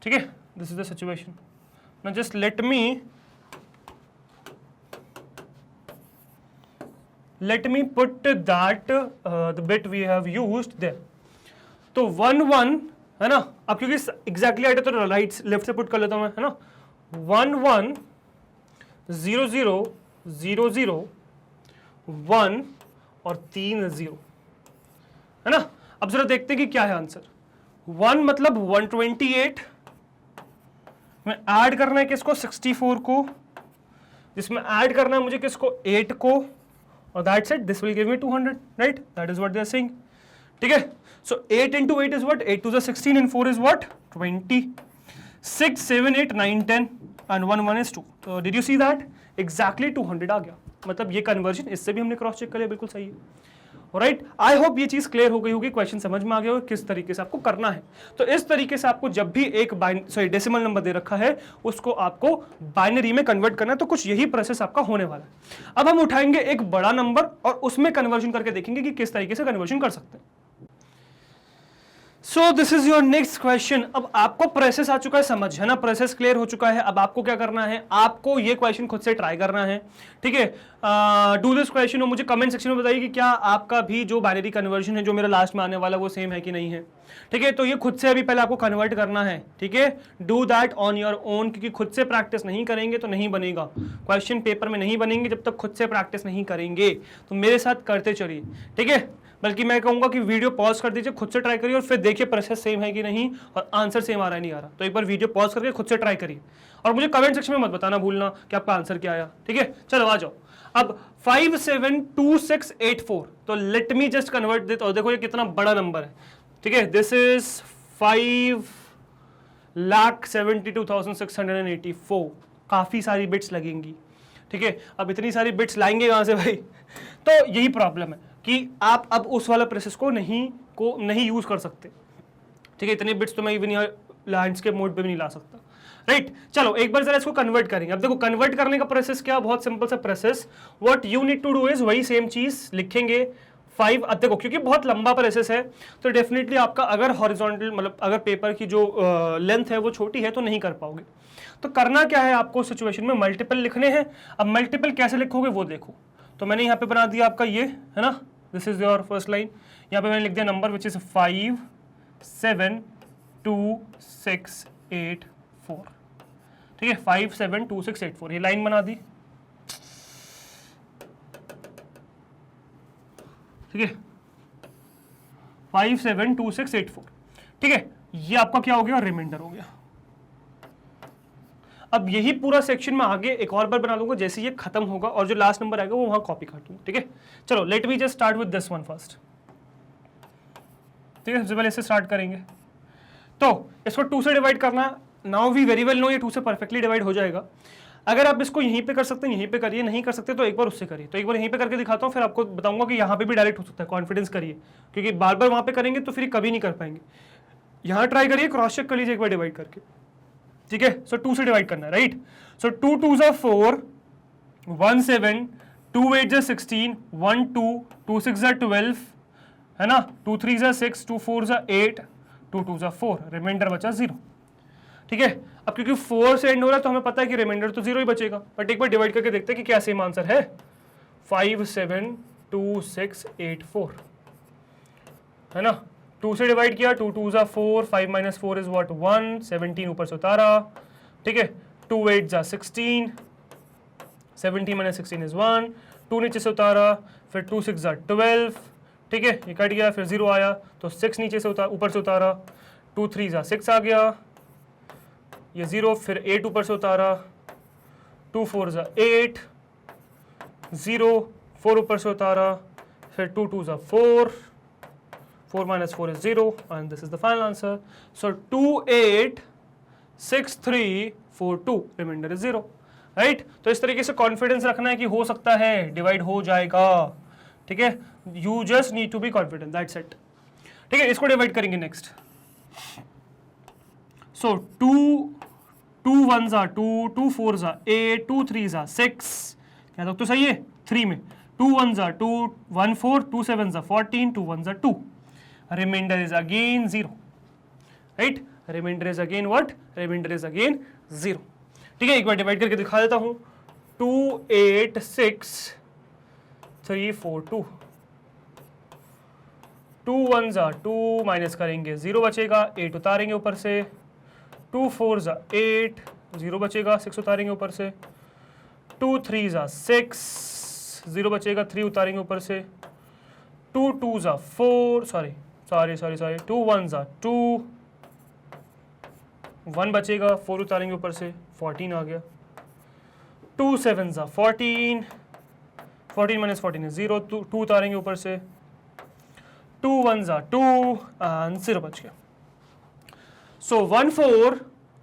ठीक है, this is the situation. Now just let me put that the bit we have used there. तो 1 1 है ना, अब क्योंकि एग्जैक्टली आया तो राइट लेफ्ट से पुट कर लेता हूं मैं, है ना। 1 1 0 0 0 0 1 और 3 0, है ना। अब जरा देखते हैं कि क्या है आंसर। 1 मतलब 128 में ऐड करना है किसको, 64 को, जिसमें ऐड करना है मुझे किसको, 8 को, और that's it, this will give me 200, right, that is what they are saying. ठीक है, so 8 into 8 is what, 8 to the 16 and 4 is what, 20, 6 7 8 9 10 and 1 1 is 2, तो did you see that, exactly 200 आ गया। मतलब ये कन्वर्जन इससे भी हमने क्रॉस चेक कर लिया, बिल्कुल सही है, राइट। आई होप ये चीज क्लियर हो गई होगी, क्वेश्चन समझ में आ गया होगा किस तरीके से आपको करना है। तो इस तरीके से आपको जब भी एक डेसिमल नंबर दे रखा है उसको आपको बाइनरी में कन्वर्ट करना है, तो कुछ यही प्रोसेस आपका होने वाला है। अब हम उठाएंगे एक बड़ा नंबर और उसमें कन्वर्जन करके देखेंगे कि किस तरीके से कन्वर्जन कर सकते हैं। So this is your next question. अब आपको प्रोसेस आ चुका है समझ, है ना, प्रोसेस क्लियर हो चुका है। अब आपको क्या करना है, आपको ये क्वेश्चन खुद से ट्राई करना है। ठीक है, डू दिस क्वेश्चन और मुझे कमेंट सेक्शन में बताइए कि क्या आपका भी जो बाइनरी कन्वर्जन है जो मेरा लास्ट में आने वाला वो सेम है कि नहीं है। ठीक है, तो ये खुद से अभी पहले आपको कन्वर्ट करना है। ठीक है, do that on your own, क्योंकि खुद से प्रैक्टिस नहीं करेंगे तो नहीं बनेगा, क्वेश्चन पेपर में नहीं बनेंगे जब तक खुद से प्रैक्टिस नहीं करेंगे। तो मेरे साथ करते चलिए, ठीक है। बल्कि मैं कहूंगा कि वीडियो पॉज कर दीजिए, खुद से ट्राई करिए और फिर देखिए प्रोसेस सेम है कि नहीं और आंसर सेम आ रहा है नहीं आ रहा। तो एक बार वीडियो पॉज करके खुद से ट्राई करिए और मुझे कमेंट सेक्शन में मत बताना भूलना कि आपका आंसर क्या आया। ठीक है, चलो आ जाओ। अब 572684, तो let me just convert this, और देखो ये कितना बड़ा नंबर है। ठीक है, दिस इज 5,72,684, काफी सारी बिट्स लगेंगी। ठीक है, अब इतनी सारी बिट्स लाएंगे कहां से भाई। तो यही प्रॉब्लम है कि आप अब उस वाला प्रोसेस को नहीं यूज कर सकते। ठीक है, इतने बिट्स तो मैं इवन लैंडस्केप मोड पे भी नहीं ला सकता, राइट। चलो एक बार जरा इसको कन्वर्ट करेंगे। अब देखो कन्वर्ट करने का प्रोसेस क्या, बहुत सिंपल सा process. What you need to do is, वही सेम चीज लिखेंगे 5। अब देखो क्योंकि बहुत लंबा प्रोसेस है तो डेफिनेटली आपका अगर हॉरिजॉन्टल मतलब अगर पेपर की जो लेंथ है वो छोटी है तो नहीं कर पाओगे। तो करना क्या है आपको, सिचुएशन में मल्टीपल लिखने हैं। अब मल्टीपल कैसे लिखोगे वो देखो। तो मैंने यहाँ पे बना दिया आपका ये, है ना, this is your first line. यहाँ पे मैंने लिख दिया नंबर विच इज 57264। ठीक है, 572684, ये लाइन बना दी। ठीक है, 572684। ठीक है, ये आपका क्या हो गया, रिमाइंडर हो गया। अब यही पूरा सेक्शन में आगे एक और बार बना दूंगा, जैसे ये खत्म होगा और जो लास्ट नंबर आएगा वो वहां कॉपी कर दूंगा। ठीक है, चलो let me just start with this one first. ठीक है, सबसे पहले इससे स्टार्ट करेंगे। तो इसको 2 से डिवाइड करना, now we very well know ये 2 से परफेक्टली डिवाइड हो जाएगा। अगर आप इसको यहीं पे कर सकते हैं यहीं पे करिए, नहीं कर सकते तो एक बार उससे करिए। तो एक बार यहीं पे करके दिखाता हूँ, फिर आपको बताऊंगा कि यहाँ पे भी डायरेक्ट हो सकता है। कॉन्फिडेंस करिए, क्योंकि बार बार वहां पे करेंगे तो फिर कभी नहीं कर पाएंगे। यहां ट्राई करिए, क्रॉस चेक कर लीजिए एक बार डिवाइड करके, ठीक है। सो 2 से डिवाइड करना है, राइट। सो 2 2 जा 4, 1 7, 2 8 जा 16, 1 2, 2 6 जा 12, है ना, 2 3 जा 6, 2 4 जा 8, 2 2 जा 4, रिमाइंडर बचा 0, ठीक है। अब क्योंकि 4 से एंड हो रहा है तो हमें पता है कि रिमाइंडर तो 0 ही बचेगा, बट एक बार डिवाइड करके देखते हैं कि क्या सेम आंसर है। 5 7 2 6 8 4, है ना। 2 से डिवाइड किया, 2 2 जा 4, 5 minus 4 इज व्हाट 1, 17 ऊपर से उतारा, ठीक है। 2 8 जा 16, 17 minus 16 इज 1, 2 नीचे से उतारा, फिर 2 6 जा 12, ठीक है, ये कट गया, फिर 0 आया तो 6 नीचे से ऊपर से उतारा, 2 3 जा 6 आ गया, ये 0, फिर 8 ऊपर से उतारा, 2 4 जा 8, 0 4 ऊपर से उतारा, फिर 2 2 जा 4, 4 minus 4 is 0, and this is the final answer. So 2 8 6 3 4 2, remainder is 0, right? तो इस तरीके से कॉन्फिडेंस रखना है कि हो सकता है डिवाइड हो जाएगा, ठीक है। You just need to be confident, that's it, ठीक है। इसको डिवाइड करेंगे नेक्स्ट। सो 2 1 जा 2, 2 4 जा 8, 2 3 जा 6, क्या तो सही है 3 में, 2 1 जा 2, 1 4, 2 7 जा 14, 2 1 जा 2, remainder is again 0, right? Remainder is again what? Remainder is again 0, ठीक है। एक बार डिवाइड करके दिखा देता हूं, 2 8 6 3 4 2, 2 1 जा 2, माइनस करेंगे 0 बचेगा, 8 उतारेंगे ऊपर से, 2 4 जा 8, 0 बचेगा, 6 उतारेंगे ऊपर से, 2 3 जा 6, 0 बचेगा, 3 उतारेंगे ऊपर से, 2 2 जा 4, सॉरी 2 1 जा 2, 1 बचेगा, 4 उतारेंगे ऊपर से, 14 आ गया, 2 7 जा 14, 14 minus 14 is 0, 2 उतारेंगे ऊपर से, 2 1 जा 2 एंड 0 बच गया। So 1 4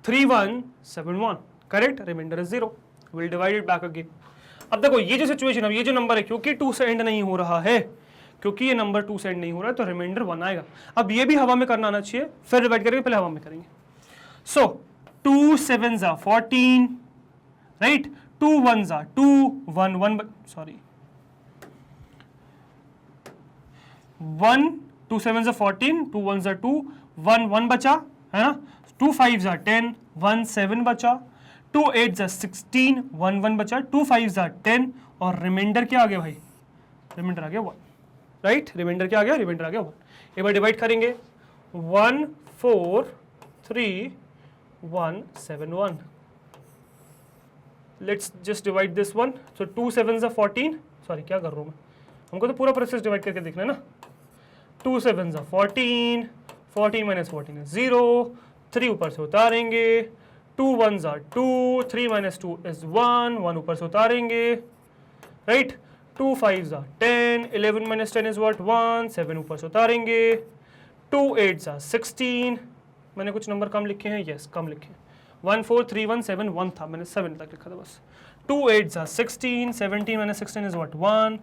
3 1 7 1, correct, remainder is 0, will divide it back again. अब देखो ये जो सिचुएशन है, ये जो नंबर है, क्योंकि 2 से एंड नहीं हो रहा है, क्योंकि ये नंबर 2 से एंड नहीं हो रहा है तो रिमाइंडर 1 आएगा। अब ये भी हवा में करना आना चाहिए, फिर डिवाइड करेंगे, पहले हवा में करेंगे। सो 2 7 जा 14, राइट, 2 1 जा 2, 1 1, सॉरी 1 2 7 जा 14, 2 1 जा 2, 1 1 बचा, है ना, 2 5 जा 10, 1 7 बचा, 2 8 जा 16, 1 1 बचा, 2 5 जा 10, और रिमाइंडर क्या आ गया भाई, रिमाइंडर आ गया 1, राइट, रिमाइंडर क्या आ गया, रिमाइंडर आ गया 1। एक बार डिवाइड करेंगे, 1 4 3 1 7 1, let's just divide this one. So 2 7 जा 14, सॉरी क्या कर रहा हूँ मैं, हमको तो पूरा प्रोसेस डिवाइड करके देखना है ना। 2 7 जा 14, 14 minus 14 is 0, 3 ऊपर से उतारेंगे, 2 1 जा 2, 3 minus 2 is 1, 1 ऊपर से उतारेंगे, राइट, 2 5 जा 10, 11 minus 10 is what 1, 7 ऊपर से उतारेंगे, 2 8 जा 16, मैंने कुछ नंबर कम लिखे हैं, यस कम लिखे हैं, 1 4 3 1 7 1 था, मैंने 7 तक लिखा था बस। 2 8 जा 16, 17 minus 16 is what 1,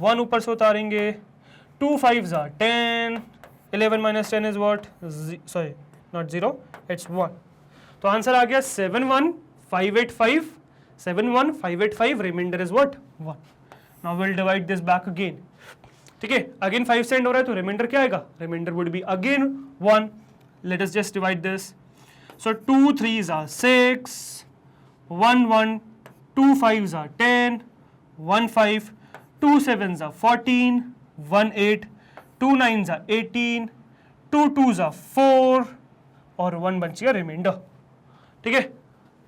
1 ऊपर से उतारेंगे, 2 5 जा 10, 11 minus 10 is what, sorry not 0, it's 1। तो आंसर आ गया 7 1 5 8 5, 7 1 5 8 5, remainder is what 1। Now will divide this back again, ठीक है, अगेन 5 से एंड हो रहा है तो रिमाइंडर क्या आएगा, remainder would be again 1। Let us just divide this. So 2 3 are 6, 1 1, 2 5 are 10, 1 5, 2 7 are 14, 1 8, 2 9 are 18, 2 2 are 4, और 1 बच गया रिमाइंडर, ठीक है।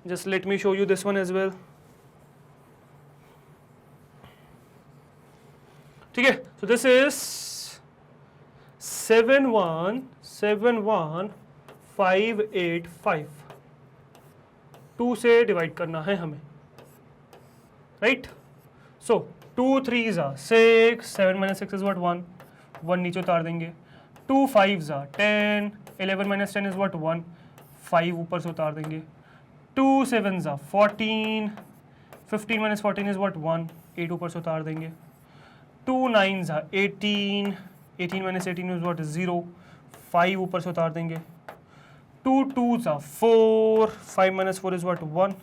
Just let me show you this one as well, ठीक है। सो दिस इज 7 1 7 1 5 8 5, 2 से डिवाइड करना है हमें, right. So 2 3 are 6, 7 minus 6 is what 1, 1 नीचे उतार देंगे, 2 5 are 10, 11 minus 10 is what 1, 5 ऊपर से उतार देंगे, 2 7 are 14, 15 minus 14 is what 1, 8 ऊपर से उतार देंगे, 2 9 are 18, 18 minus 18 is what 0, 5 ऊपर से उतार देंगे, 2 2s are 4, 5 minus 4 is what, 1.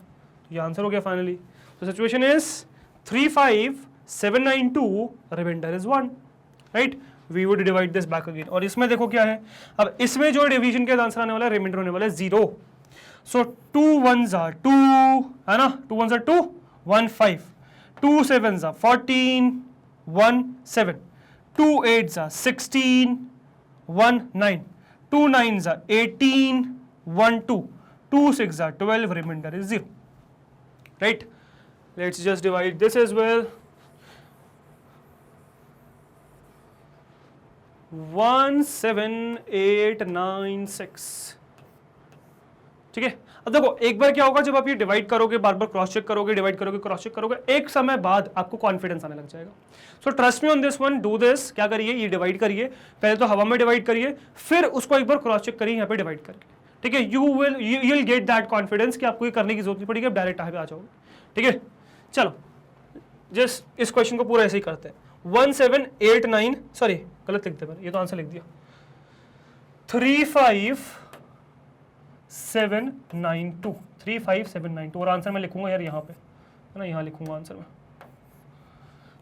ये आंसर हो गया फाइनली. तो situation is 35792, remainder is 1, right. We would divide this back again. और इसमें देखो क्या है, अब इसमें जो डिवीजन के आंसर आने वाला है, रिमाइंडर होने वाला है 0. सो 2 1s are 2, है ना, 2 1s are 2, 1 5, 2 7s are 14, 1 7, 2 8s are 16, 1 9, 2 9s are 18, 1 2, 2 6 are 12, remainder is 0. Right? Let's just divide this as well. 1 7 8 9 6. ठीक है. अब देखो एक बार क्या होगा, जब आप ये डिवाइड करोगे, बार बार क्रॉस चेक करोगे, डिवाइड करोगे, क्रॉस चेक करोगे, एक समय बाद आपको कॉन्फिडेंस आने लग जाएगा. So trust me on this one, do this. क्या करिए, ये डिवाइड करिए, पहले तो हवा में डिवाइड करिए, फिर उसको एक बार क्रॉस चेक करिए यहाँ पे डिवाइड करके. ठीक है. You will get that confidence कि आपको ये करने की जरूरत नहीं पड़ेगी, डायरेक्ट यहाँ पे आ जाओगे. ठीक है. चलो जस्ट इस क्वेश्चन को पूरा ऐसे ही करते हैं. 1 7 8 9, सॉरी गलत लिख दिया मैंने, ये तो आंसर लिख दिया. 3 5 7 9 2, 3 5 7 9 2. और आंसर मैं लिखूंगा यार यहाँ पे, है ना, यहाँ लिखूंगा आंसर में.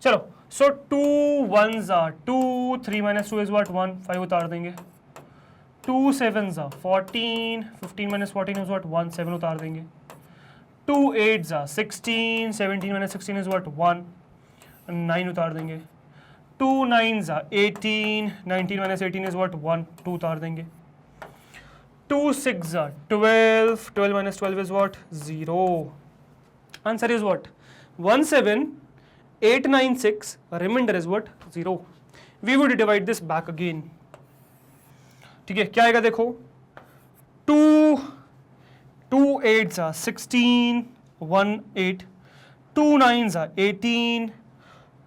चलो. सो 2 1s are 2, 3 minus 2 is what, 1, 5 उतार देंगे. 2 7s are 14, 15 minus 14 is what, 1, 7 उतार देंगे. 2 8s are 16, 17 minus 16 is what, 1, 9 उतार देंगे. 2 9s are 18, 19 minus 18 is what, 1, 2 उतार देंगे. 2 6s are 12, 12 minus 12 is what, 0. Answer is what, 1 7 8 9 6, remainder is what, 0. We would divide this back again. ठीक है. क्या आएगा देखो, 2 8s are 16, 1 8, 2 9s are 18,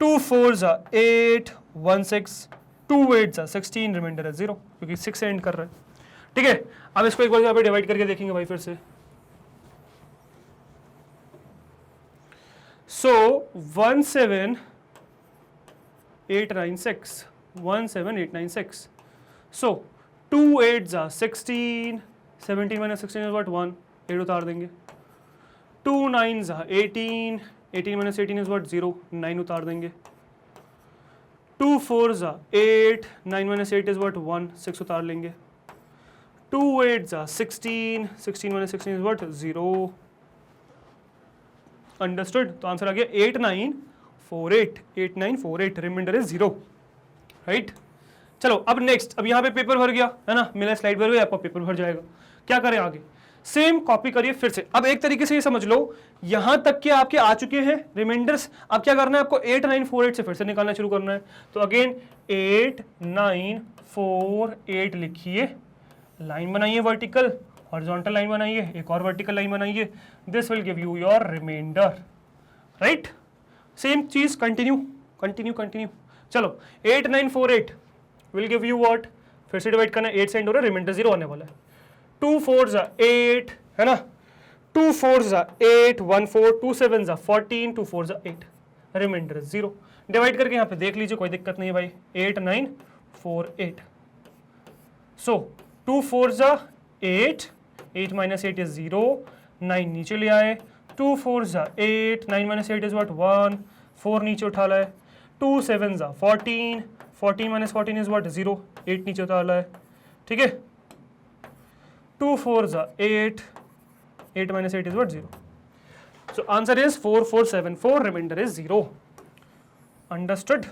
2 4s are 8, 1 6, 2 8s are 16, reminder है 0, क्योंकि 6 से एंड कर रहा है. ठीक है. अब इसको एक बार यहाँ पे डिवाइड करके देखेंगे भाई फिर से. सो 1 7 8 9 6, 1 7 8 9 6. सो 2 8s are 16, 17 minus 16 is what, 1, 8 उतार देंगे. 2 9s are 18, 18 minus 18 is what, 0, 9 उतार देंगे. 2 4s are 8, 9 minus 8 is what, 1, 6 उतार लेंगे. 2 8s are 16, 16 minus 16 is what, 0. Understood. तो आंसर आ गया 8 9 4 8, 8 9 4 8, रिमाइंडर इज 0. राइट. चलो अब नेक्स्ट, अब यहाँ पे पेपर भर गया है ना, मेरा स्लाइड भर गया, आपका पेपर भर जाएगा. क्या करें आगे, सेम कॉपी करिए फिर से. अब एक तरीके से ये समझ लो, यहां तक के आपके आ चुके हैं रिमाइंडर्स. अब क्या करना है आपको, 8 9 4 8 से फिर से निकालना शुरू करना है. तो अगेन 8 9 4 8 लिखिए, लाइन बनाइए वर्टिकल, हॉरिजॉन्टल लाइन बनाइए, एक और वर्टिकल लाइन बनाइए. This will give you your remainder. Right. Same चीज कंटिन्यू कंटिन्यू कंटिन्यू. चलो 8 9 4 8 विल गिव यू व्हाट, फिर से डिवाइड करना है, 8 से एंड हो रहा है, रिमाइंडर 0 आने वाला है. 2 4s are 8, है ना, 2 4s are 8, 1 4, 2 7s are 14, 2 4s are 8, remainder 0. Divide करके यहाँ पे देख लीजिए, कोई दिक्कत नहीं है भाई. 8 9 4 8. सो 2 4s are 8, 8 minus 8 is 0, 9 नीचे ले आए. 2 4s are 8, 9 minus 8 is what, 1, 4 नीचे उठा लाए. 2 7s are 14, 14 minus 14 is what, 0, 8 नीचे उठा लाए. ठीक है. 2 4s are 8, 8 minus 8 is what, 0. So answer is 4 4 7 4, remainder is 0. Understood.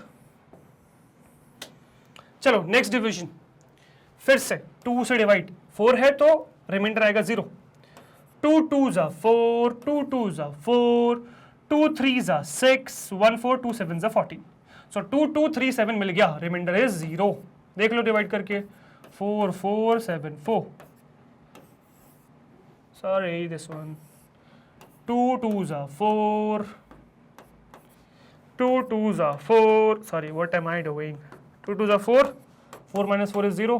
चलो नेक्स्ट डिविजन, फिर से 2 से डिवाइड, 4 है तो रिमाइंडर आएगा 0. 2 2s are 4, 2 2s are 4, 2 3s are 6, 1 4, 2 7s are 14. So 2 2 3 7 मिल गया, रिमाइंडर इज 0. देख लो डिवाइड करके, 4 4 7 4. Sorry, this one. 2 2s are 4. 2 2s are 4. Sorry, what am I doing? 2 2s are 4. 4 minus 4 is 0.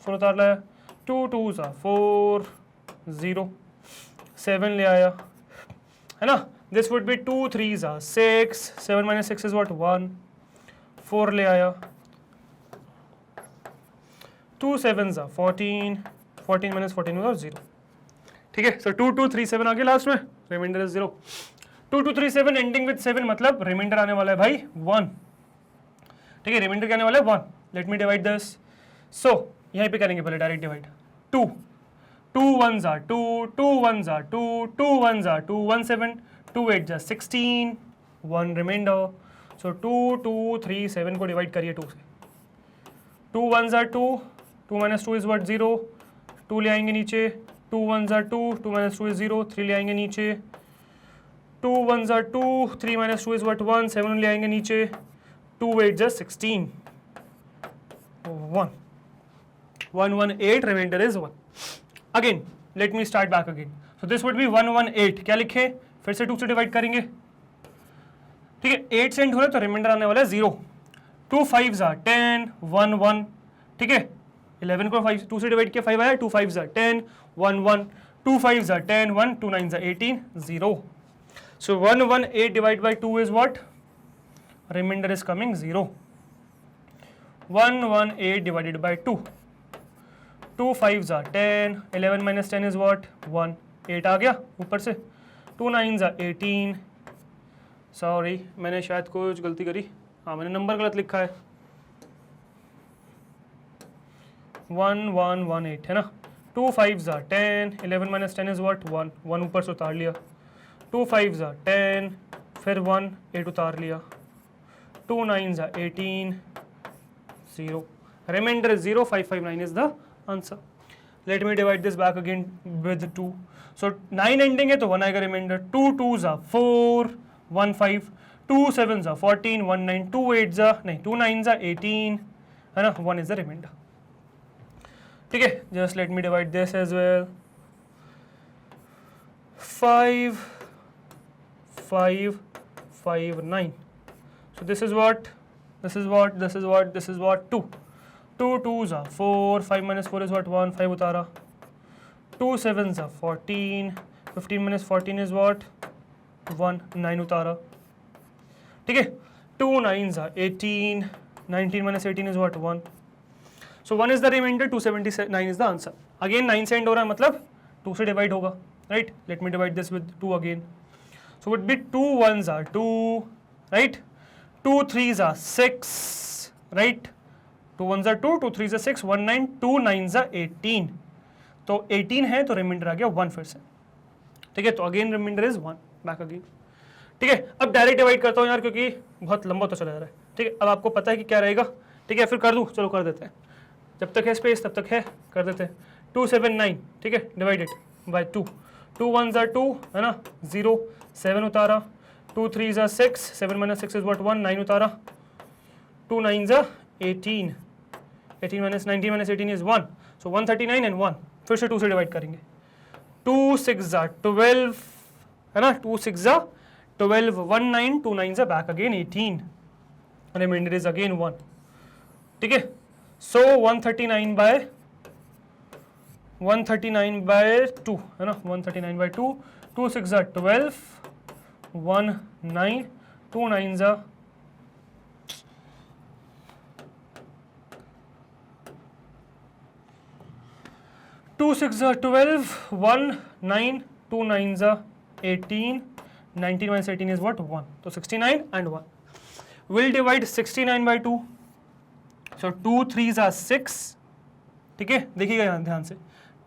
4 उतार लाया. 2 2s are 4. 0. 7 ले आया, है ना. This would be 2 3s are 6. 7 minus 6 is what, 1. 4 ले आया. 2 7s are 14. 14 माइनस 14 और 0, ठीक है। सो 2237 आ गया लास्ट में, रिमाइंडर इज 0। 2237 एंडिंग विद 7 मतलब रिमाइंडर आने वाला है भाई 1, ठीक है। रिमाइंडर क्या आने वाला है 1। Let me divide this. So यहीं पे करेंगे पहले direct divide. 2 2 1s are 2, 2 1s are 2, 2 1s are 2, 1 7, 2 8 just 16, 1 reminder. सो 2 2 3 7 को डिवाइड करिए 2 से। 2 1s are 2, 2 minus 2 is what 0, 2 ले आएंगे नीचे। 2 1s are 2, 2 minus 2 is 0, 3 ले आएंगे नीचे। 2 1s are 2, 3 minus 2 is what 1, 7 ले आएंगे नीचे। 2 8 just 16, 1 1 1 8, remainder is 1। Again let me start back again. So this would be 1 1 8। क्या लिखे, फिर से 2 से डिवाइड करेंगे, ठीक है। 8 से एंड हो रहा है तो रिमाइंडर आने वाला है 0। 2 5s are 10, 1 1, ठीक है। 11 को 5 2 से डिवाइड किया 5 आया, 2 5s are 10, 1 1, 2 5s are 10, 1, 2 9s are 18, 0। So 1 1 8 divided by 2 is what? Remainder is coming 0। 1 1 8 divided by 2, 2 5s are 10, 11 minus 10 is what? 1, 8 आ गया ऊपर से। 2 9s are 18, सॉरी मैंने शायद कुछ गलती करी, हाँ मैंने नंबर गलत लिखा है। 1 1 1 8 है ना। 2 5s are 10, 11 minus 10 is what? 1, 1 ऊपर से उतार लिया। 2 5s are 10, फिर 1 8 उतार लिया। 2 9s are 18, 0। Remainder is 0, 559 is the answer। Let me divide this back again with 2। So 9 ending है तो 1 आएगा reminder. 2 2s are 4, 1 5, 2 7s are 14, 1 9, 2 8s are नहीं 2 9s are 18 है ना, 1 is the remainder, ठीक है। Just let me divide this as well। 5 5 5 9। So this is what, this is what, this is what, this is what 2 2 2s are 4, 5 minus 4 is what 1, 5 उतारा। 2 7s are 14, 15 minus 14 is what 1, 9 उतारा, ठीक है। 2 9s are 18, 19 minus 18 is what 1। So 1 is the remainder, 279 is the answer। Again 9 से end हो रहा है मतलब 2 से डिवाइड होगा, right? Let me divide this with 2 again। So would be 2 1s are 2, right? 2 3s are 6, right? 2 1s are 2, 2 3s are 6, 1 9, 2 9s are 18। तो 18 है तो रिमाइंडर आ गया 1 फिर से, ठीक है। तो again remainder is 1, back again, ठीक है। अब डायरेक्ट डिवाइड करता हूँ यार क्योंकि बहुत लंबा तो चला जा रहा है, ठीक है। अब आपको पता है कि क्या रहेगा, ठीक है। फिर कर दूँ, चलो कर देते हैं, जब तक है स्पेस तब तक है, कर देते हैं। 2 7 9, ठीक है, डिवाइडेड बाय 2। 2 1s are 2 है ना, 0, 7 उतारा। 2 3s are 6, 7 minus 6 is what 1, 9 उतारा। 2 9s are 18, 18 minus 19 minus 18 is 1, so 139 and 1। फिर से 2 से डिवाइड करेंगे। 2 6s are 12 है ना, 2 6s are 12, 1 9, 2 9s are back again 18, remainder is again 1, ठीक है। सो 139 by 2 है ना, 139 by 2, 2 6s are 12, 1 9, 2 9s are 2 6s are 12, 1 9, 2 9s are 18, 19 minus 18 is what 1, तो 69 and 1। We'll divide 69 by 2, so 2 3s are 6, ठीक है, देखिएगा यहाँ ध्यान से।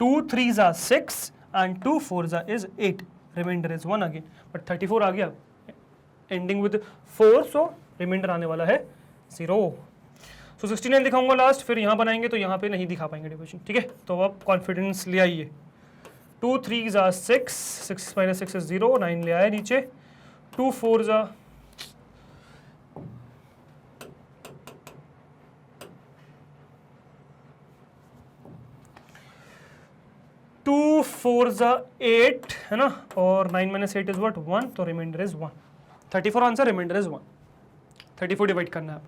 2 3s are 6 and 2 4s are is 8, remainder is 1 again, but 34 आ गया एंडिंग विद 4, सो रिमाइंडर आने वाला है 0। सो 69 दिखाऊंगा लास्ट, फिर यहाँ बनाएंगे तो यहाँ पे नहीं दिखा पाएंगे डिवीजन, ठीक है। तो आप कॉन्फिडेंस ले आइए। 2 3s are 6, 6 minus 6 is 0, 9 ले आए नीचे। 2 4s are 2 4s are 8 है ना, और 9 minus 8 is what 1, तो remainder is 1। 34 answer, remainder is 1। 34 divide करना है आप,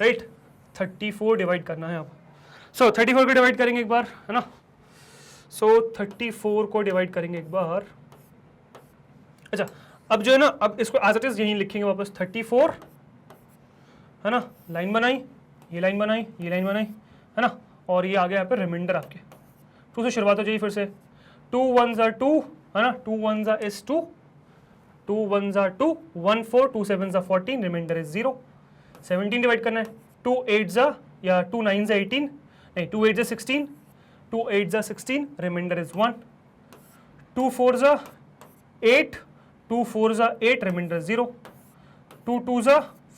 राइट, 34 डिवाइड करना है आप। सो 34 को डिवाइड करेंगे एक बार है ना, सो 34 को डिवाइड करेंगे एक बार। अच्छा अब जो है ना, अब इसको एज इट इज यहीं लिखेंगे वापस। 34 है ना, लाइन बनाई, ये लाइन बनाई, ये लाइन बनाई है ना, और ये आ गया यहाँ पे रिमाइंडर आपके 2 से शुरुआत हो जाएगी फिर से, 2 1s are 2 है ना, 2 1s is 2, 2 1s are 2, 1 4, 2 7s are 14, remainder is 0, 17 divide करना है, 2 8s या 2 9s 18, नहीं 2 8s 16, 2 8s 16, remainder is 1, 2 4s 8, 2 4s 8, remainder 0, 2 2s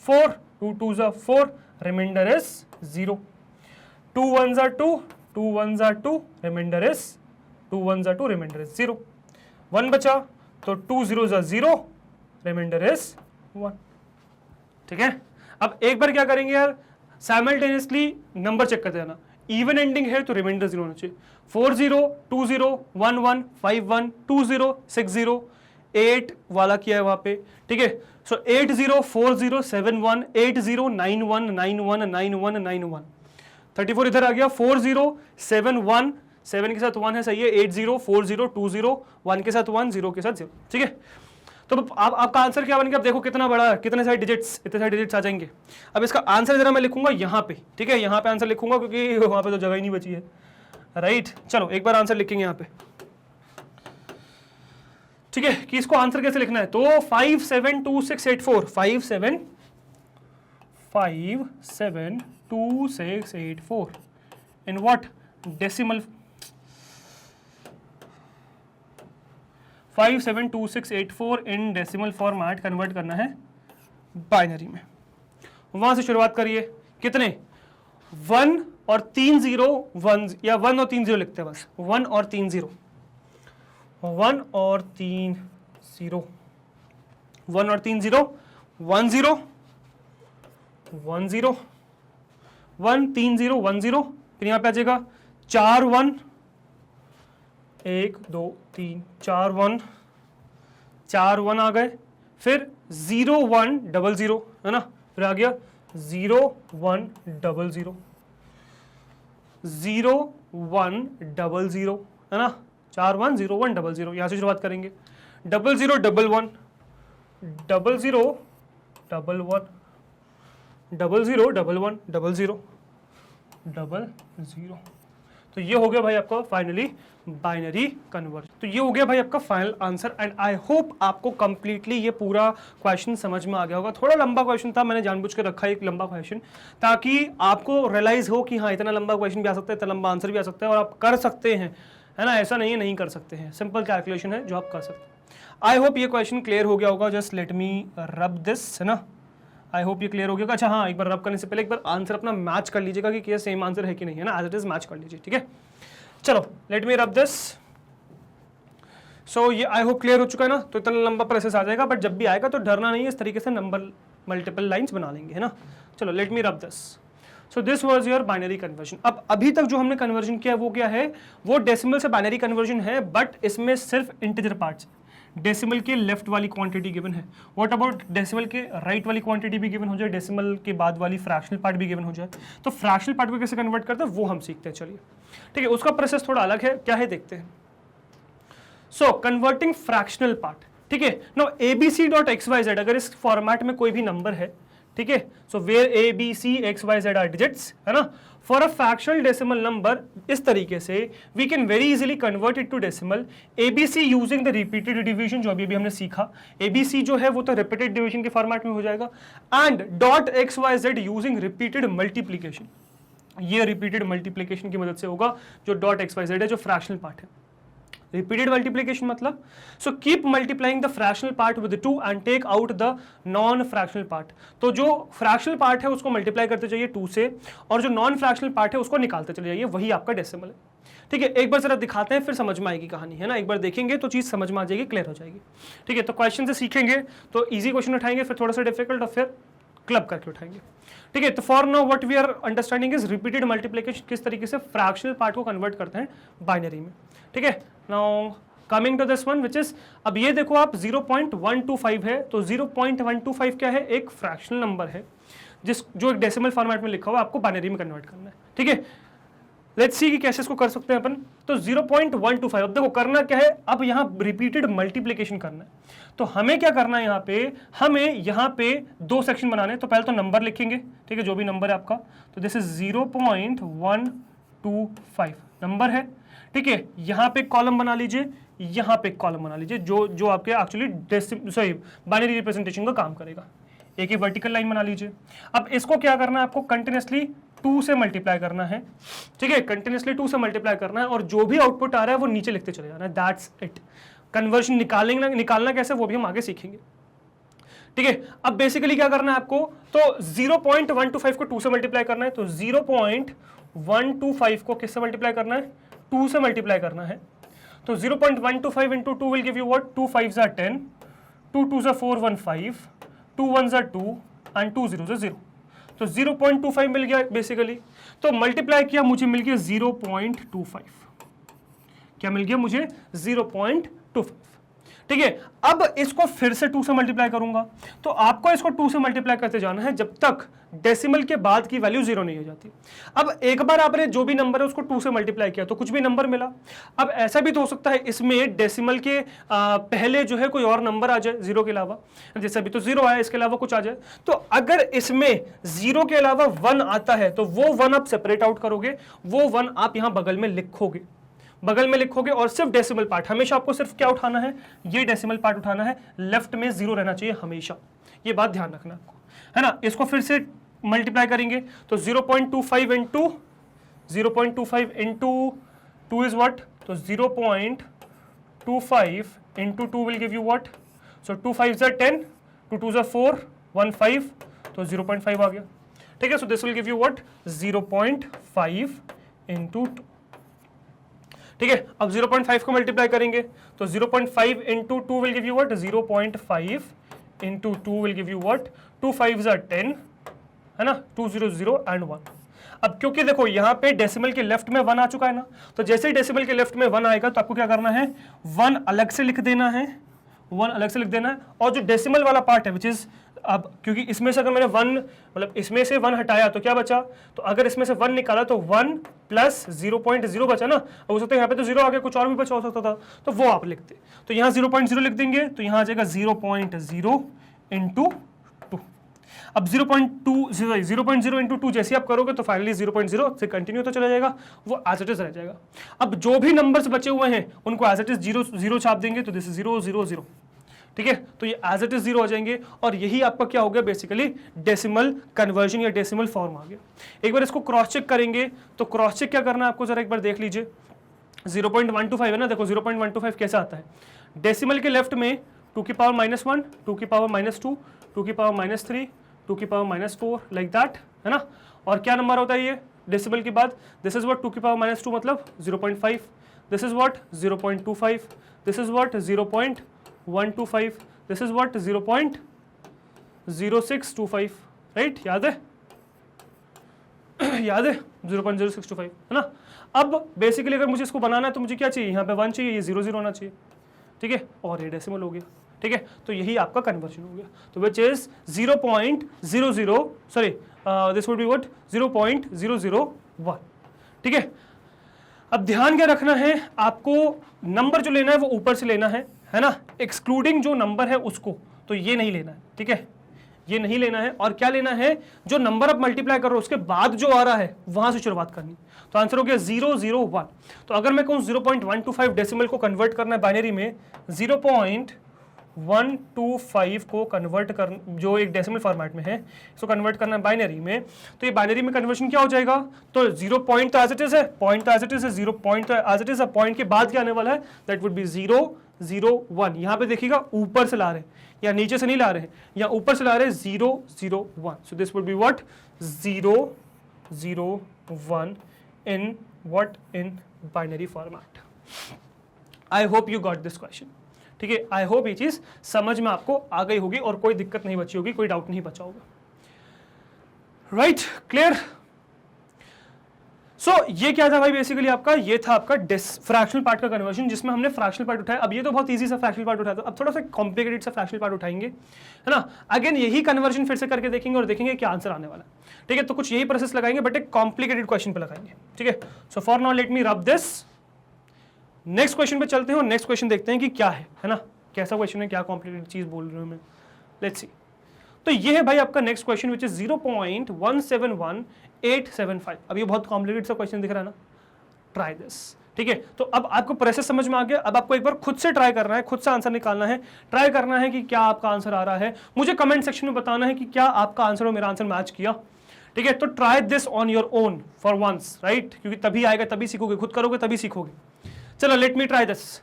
4, 2 2s 4, remainder is 0, 2 1s 2, 2 1s 2, remainder is 2 1s 2, remainder is 0, 1 बचा तो 2 0s 0, reminder is 1। ठीक है, अब एक बार क्या करेंगे यार, साइमल्टेनियसली नंबर चेक करते जाना, इवन एंडिंग है तो रिमाइंडर 0 होना चाहिए, 4 0 2 0 1 1 5 1 2 0 6 0 8 वाला किया है वहां पे। ठीक है, सो 8 0 4 0 7 1 8 0 9 1 9 1 9 1 9 1, 34 इधर आ गया, 4 0 7 1, 7 के साथ 1 है, सही है, 8 0 4 0 2 0 1 के साथ 1 0 के साथ 0। ठीक है, तो अब आपका आंसर क्या बन गया, अब देखो कितना बड़ा है, कितने सारे डिजिट्स, इतने सारे डिजिट्स आ जाएंगे। अब इसका आंसर जरा मैं लिखूंगा यहाँ पे, ठीक है, यहाँ पे आंसर लिखूंगा क्योंकि वहां पे तो जगह ही नहीं बची है, राइट। चलो एक बार आंसर लिखेंगे यहाँ पे, ठीक है, कि इसको आंसर कैसे लिखना है, तो 5 7 2 6 8 4, 5 7 2 6 8 4 in what, decimal, 5 7 2 6 8 4 in decimal format convert करना है बाइनरी में। वहां से शुरुआत करिए, कितने, 1 और 3 0 1 या 1 और 3 0 लिखते हैं बस, 1 और 3 0, 1 और 3 0, 1 और 3 0 1 0 1 0 1 3 0 1 0, फिर यहाँ पे आ जाएगा 4 1 1 2 3 4 1 4 1 आ गए, फिर 0 1 0 0 है ना, फिर आ गया 0 1 0 0 0 1 0 0 है ना, 4 1 0 1 0 0, यहाँ से शुरुआत करेंगे, 0 0 1 1 0 0 1 1 0 0 1 1 0 0 0, तो ये हो गया भाई आपका फाइनली बाइनरी कन्वर्जन। तो ये हो गया भाई आपका final answer, and I hope आपको कंप्लीटली ये पूरा क्वेश्चन समझ में आ गया होगा। थोड़ा लंबा क्वेश्चन था, मैंने जानबूझ के रखा है एक लंबा क्वेश्चन, ताकि आपको रियलाइज हो कि हाँ इतना लंबा क्वेश्चन भी आ सकता है, इतना लंबा आंसर भी आ सकता है, और आप कर सकते हैं, है ना, ऐसा नहीं है नहीं कर सकते हैं, सिंपल कैलकुलेशन है जो आप कर सकते हैं। आई होप ये क्वेश्चन क्लियर हो गया होगा, just let me rub this, है ना, आई होप ये क्लियर हो गया। अच्छा हाँ, एक बार रब करने से पहले एक बार आंसर अपना मैच कर लीजिएगा कि क्या सेम आंसर है कि नहीं, है ना, एज इट इज मैच कर लीजिए। ठीक है, चलो लेट मी रब दिस। सो ये आई होप क्लियर हो चुका है ना, तो इतना लंबा प्रोसेस आ जाएगा, बट जब भी आएगा तो डरना नहीं है, इस तरीके से नंबर मल्टीपल लाइंस बना लेंगे, है ना। चलो let me rub this. So this was your binary conversion. अब अभी तक जो हमने कन्वर्जन किया वो क्या है, वो डेसिमल से बाइनरी कन्वर्जन है, बट इसमें सिर्फ इंटीजर पार्ट्स, डेसिमल के लेफ्ट वाली क्वांटिटी गिवन है। व्हाट अबाउट डेसिमल के राइट वाली क्वांटिटी भी गिवन हो जाए, डेसिमल के बाद वाली फ्रैक्शनल पार्ट भी गिवन हो जाए, तो फ्रैक्शनल पार्ट को कैसे कन्वर्ट करते हैं वो हम सीखते हैं। चलिए ठीक है, उसका प्रोसेस थोड़ा अलग है, क्या है देखते हैं। सो कन्वर्टिंग फ्रैक्शनल पार्ट, ठीक है, नो abc.xyz अगर इस फॉर्मेट में कोई भी नंबर है, ठीक है, so where abc xyz are digits, है ना, for a fractional decimal number, इस तरीके से we can very easily convert it to decimal abc using the repeated division, जो अभी हमने सीखा, abc जो है वो तो रिपीटेड डिवीजन के फॉर्मेट में हो जाएगा, and dot xyz using repeated multiplication, ये रिपीटेड मल्टीप्लीकेशन की मदद से होगा, जो डॉट xyz है जो फ्रैक्शनल पार्ट है। रिपीटेड मल्टीप्लीकेशन मतलब, so keep multiplying the fractional part with 2 and take out the non fractional part, तो जो फ्रैक्शनल पार्ट है उसको मल्टीप्लाई करते जाइए 2 से, और जो नॉन फ्रैक्शनल पार्ट है उसको निकालते चले जाइए, वही आपका डेसिमल है। ठीक है, एक बार जरा दिखाते हैं, फिर समझ में आएगी कहानी, है ना, एक बार देखेंगे तो चीज समझ में आ जाएगी, क्लियर हो जाएगी। ठीक है, तो क्वेश्चन से सीखेंगे, तो ईजी क्वेश्चन उठाएंगे, फिर थोड़ा सा डिफिकल्ट, और फिर क्लब करके उठाएंगे। ठीक है, तो for now what we are understanding is repeated multiplication, किस तरीके से फ्रैक्शनल पार्ट को कन्वर्ट करते हैं बाइनरी में। ठीक है, now coming to this one which is, अब ये देखो आप 0.125 है, तो 0.125 क्या है, एक फ्रैक्शनल नंबर है जो एक डेसिमल फॉर्मेट में लिखा हुआ, आपको बाइनरी में कन्वर्ट करना है। ठीक है, लेट्स सी कि कैसे इसको कर सकते हैं अपन। तो 0.125, अब देखो करना क्या है, अब यहाँ रिपीटेड मल्टीप्लिकेशन करना है, तो हमें क्या करना है, हमें यहाँ पे 2 सेक्शन बनाने हैं। तो पहले तो नंबर लिखेंगे, ठीक है, जो भी नंबर है आपका, तो दिस इज 0.125 नंबर है। ठीक है, यहां पे कॉलम बना लीजिए, यहां पे कॉलम बना लीजिए, जो आपके एक्चुअली बाइनरी रिप्रेजेंटेशन का काम करेगा। एक वर्टिकल लाइन बना लीजिए। अब इसको क्या करना है, आपको कंटिन्यूसली 2 से मल्टीप्लाई करना है, ठीक है, कंटिन्यूसली 2 से मल्टीप्लाई करना है, और जो भी आउटपुट आ रहा है वो नीचे लिखते चले जाना है, दैट्स इट। कन्वर्जन निकालना कैसे वो भी हम आगे सीखेंगे, ठीक है। अब बेसिकली क्या करना है आपको, तो 0.125 को 2 से मल्टीप्लाई करना है, तो 0.125 को किससे मल्टीप्लाई करना है, 2 से मल्टीप्लाई करना है। तो 0.125 into 2 will give you what, 2 5s are 10, 2 2s are 4, 1 5, 2 1s are 2 and 2 0s are 0। तो 0.25 मिल गया बेसिकली। तो मल्टीप्लाई किया, मुझे मिल गया 0.25। क्या मिल गया मुझे, 0.25, ठीक है। अब इसको फिर से 2 से मल्टीप्लाई करूंगा, तो आपको इसको 2 से मल्टीप्लाई करते जाना है जब तक डेसिमल के बाद की वैल्यू 0 नहीं हो जाती। अब एक बार आपने जो भी नंबर है उसको 2 से मल्टीप्लाई किया तो कुछ भी नंबर मिला। अब ऐसा भी तो हो सकता है इसमें डेसिमल के पहले जो है कोई और नंबर आ जाए 0 के अलावा, जैसे अभी तो 0 आया, इसके अलावा कुछ आ जाए। तो अगर इसमें 0 के अलावा 1 आता है तो वो 1 आप सेपरेट आउट करोगे, वो 1 आप यहां बगल में लिखोगे, और सिर्फ डेसिमल पार्ट। हमेशा आपको सिर्फ क्या उठाना है, ये डेसिमल पार्ट उठाना है, लेफ्ट में 0 रहना चाहिए हमेशा, ये बात ध्यान रखना आपको, है ना। इसको फिर से मल्टीप्लाई करेंगे तो 0.25 इंटू 2 इज व्हाट, तो 0.25 into 2 will give you what, so 2 5s are 10, 2 2s are 4, 1 5, तो 0.5 आ गया, ठीक है। So this will give you what, 0.5 into 2, ठीक है। अब 0.5 को मल्टीप्लाई करेंगे तो 0.5 into 2 will give you what, 0.5 into 2 will give you what, 2 5s are 10, है ना, 2 0 0 एंड 1। अब क्योंकि देखो यहाँ पे डेसिमल के लेफ्ट में 1 आ चुका है ना, तो जैसे ही डेसिमल के लेफ्ट में 1 आएगा तो आपको क्या करना है, 1 अलग से लिख देना है, 1 अलग से लिख देना है। और जो डेसिमल वाला पार्ट है विच इज, अब क्योंकि इसमें से अगर मैंने 1 मतलब इसमें से 1 हटाया तो क्या बचा, तो अगर इसमें से 1 निकाला तो 1 प्लस 0.0 बचा ना। हो सकता है यहाँ पे तो 0 आ गया, कुछ और भी बचा हो सकता था, तो वो आप लिखते। तो यहाँ 0.0 लिख देंगे तो यहाँ आ जाएगा 0.0 इंटू 2। अब 0.0 इंटू 2 जैसे आप करोगे तो फाइनली 0.0 से कंटिन्यू तो चला जाएगा, वो एज इट इज रह जाएगा। अब जो भी नंबर्स बचे हुए हैं उनको एज इट इज 0 छाप देंगे, तो दिस इज 0 0 0, ठीक है। तो ये एज इट इज 0 हो जाएंगे, और यही आपका क्या हो गया, बेसिकली डेसिमल कन्वर्जन या डेसिमल फॉर्म आ गया। एक बार इसको क्रॉस चेक करेंगे, तो क्रॉस चेक क्या करना है आपको, जरा एक बार देख लीजिए। 0.125 है ना, देखो 0.125 कैसा आता है, डेसिमल के लेफ्ट में 2 की पावर -1, 2 की पावर -2, 2 की पावर -3, 2 की पावर -4, लाइक दैट, है ना। और क्या नंबर होता है ये डेसिमल के बाद, दिस इज व्हाट 2 की पावर -2 मतलब 0.5, this is what 0.25, this is what 0.125, this is what 0.0625, right, याद है याद है 0.0625, है ना। अब बेसिकली अगर मुझे इसको बनाना है तो मुझे क्या चाहिए, यहाँ पे 1 चाहिए, ये 0 0 होना चाहिए, ठीक है, और ये डेसिमल हो गया, ठीक है। तो यही आपका कन्वर्जन हो गया, तो which is 0.00 sorry this would be what 0.001, ठीक है। अब ध्यान क्या रखना है आपको, नंबर जो लेना है वो ऊपर से लेना है ना, एक्सक्लूडिंग जो नंबर है उसको, तो ये नहीं लेना है, ठीक है, ये नहीं लेना है। और क्या लेना है, जो नंबर आप मल्टीप्लाई कर रहे हो उसके बाद जो आ रहा है वहां से शुरुआत करनी। तो आंसर हो गया 001। तो अगर मैं कहूं 0.125 डेसिमल को कन्वर्ट करना है बाइनरी में, 0.125 को कन्वर्ट कर, जो एक डेसिमल फॉर्मेट में है, इसको कन्वर्ट करना है बाइनरी में, तो ये बाइनरी में कन्वर्शन क्या हो जाएगा, तो 0 पॉइंट तो एज इट इज है, पॉइंट तो एज इट इज है, 0 पॉइंट तो एज इट इज है, पॉइंट के बाद क्या आने वाला है, दैट वुड बी 001। यहां पे देखिएगा ऊपर से ला रहे हैं या नीचे से नहीं ला रहे हैं, या ऊपर से ला रहे हैं 001। सो this would be what 001 in what, in binary format. I hope you got this question. ठीक है, आई होप ये चीज समझ में आपको आ गई होगी और कोई दिक्कत नहीं बची होगी, कोई डाउट नहीं बचा होगा, राइट, क्लियर। सो ये क्या था भाई, बेसिकली आपका ये था आपका फ्रैक्शनल पार्ट का कन्वर्जन, जिसमें हमने फ्रैक्शनल पार्ट उठाया। अब ये तो बहुत इजी सा फ्रैक्शनल पार्ट उठाया था, अब थोड़ा सा कॉम्प्लिकेटेड सा फ्रैक्शनल पार्ट उठाएंगे, है ना। अगेन यही कन्वर्जन फिर से करके देखेंगे और देखेंगे क्या आंसर आने वाला है, ठीक है। तो कुछ यही प्रोसेस लगाएंगे बट एक कॉम्प्लिकेटेड क्वेश्चन पे लगाएंगे, ठीक है। So for now let me rub this, next question पे चलते हैं और नेक्स्ट क्वेश्चन देखते हैं कि क्या है ना, कैसा क्वेश्चन है, क्या कॉम्प्लिकेटेड चीज बोल रहे हूं मैं, लेट्स सी। तो ये है भाई आपका नेक्स्ट क्वेश्चन विच इज 0.171875। अब ये बहुत कॉम्प्लिकेटेड सा क्वेश्चन दिख रहा है ना, ट्राई दिस, ठीक है, तो अब आपको प्रोसेस समझ में आ गया। अब आपको एक बार खुद से ट्राई करना है, खुद से आंसर निकालना है, ट्राई करना है कि क्या आपका आंसर आ रहा है। मुझे कमेंट सेक्शन में बताना है कि क्या आपका आंसर और मेरा आंसर मैच किया। ठीक है, तो try this on your own for once, right, क्योंकि तभी आएगा, तभी सीखोगे, खुद करोगे तभी सीखोगे। चलो लेट मी ट्राई दिस।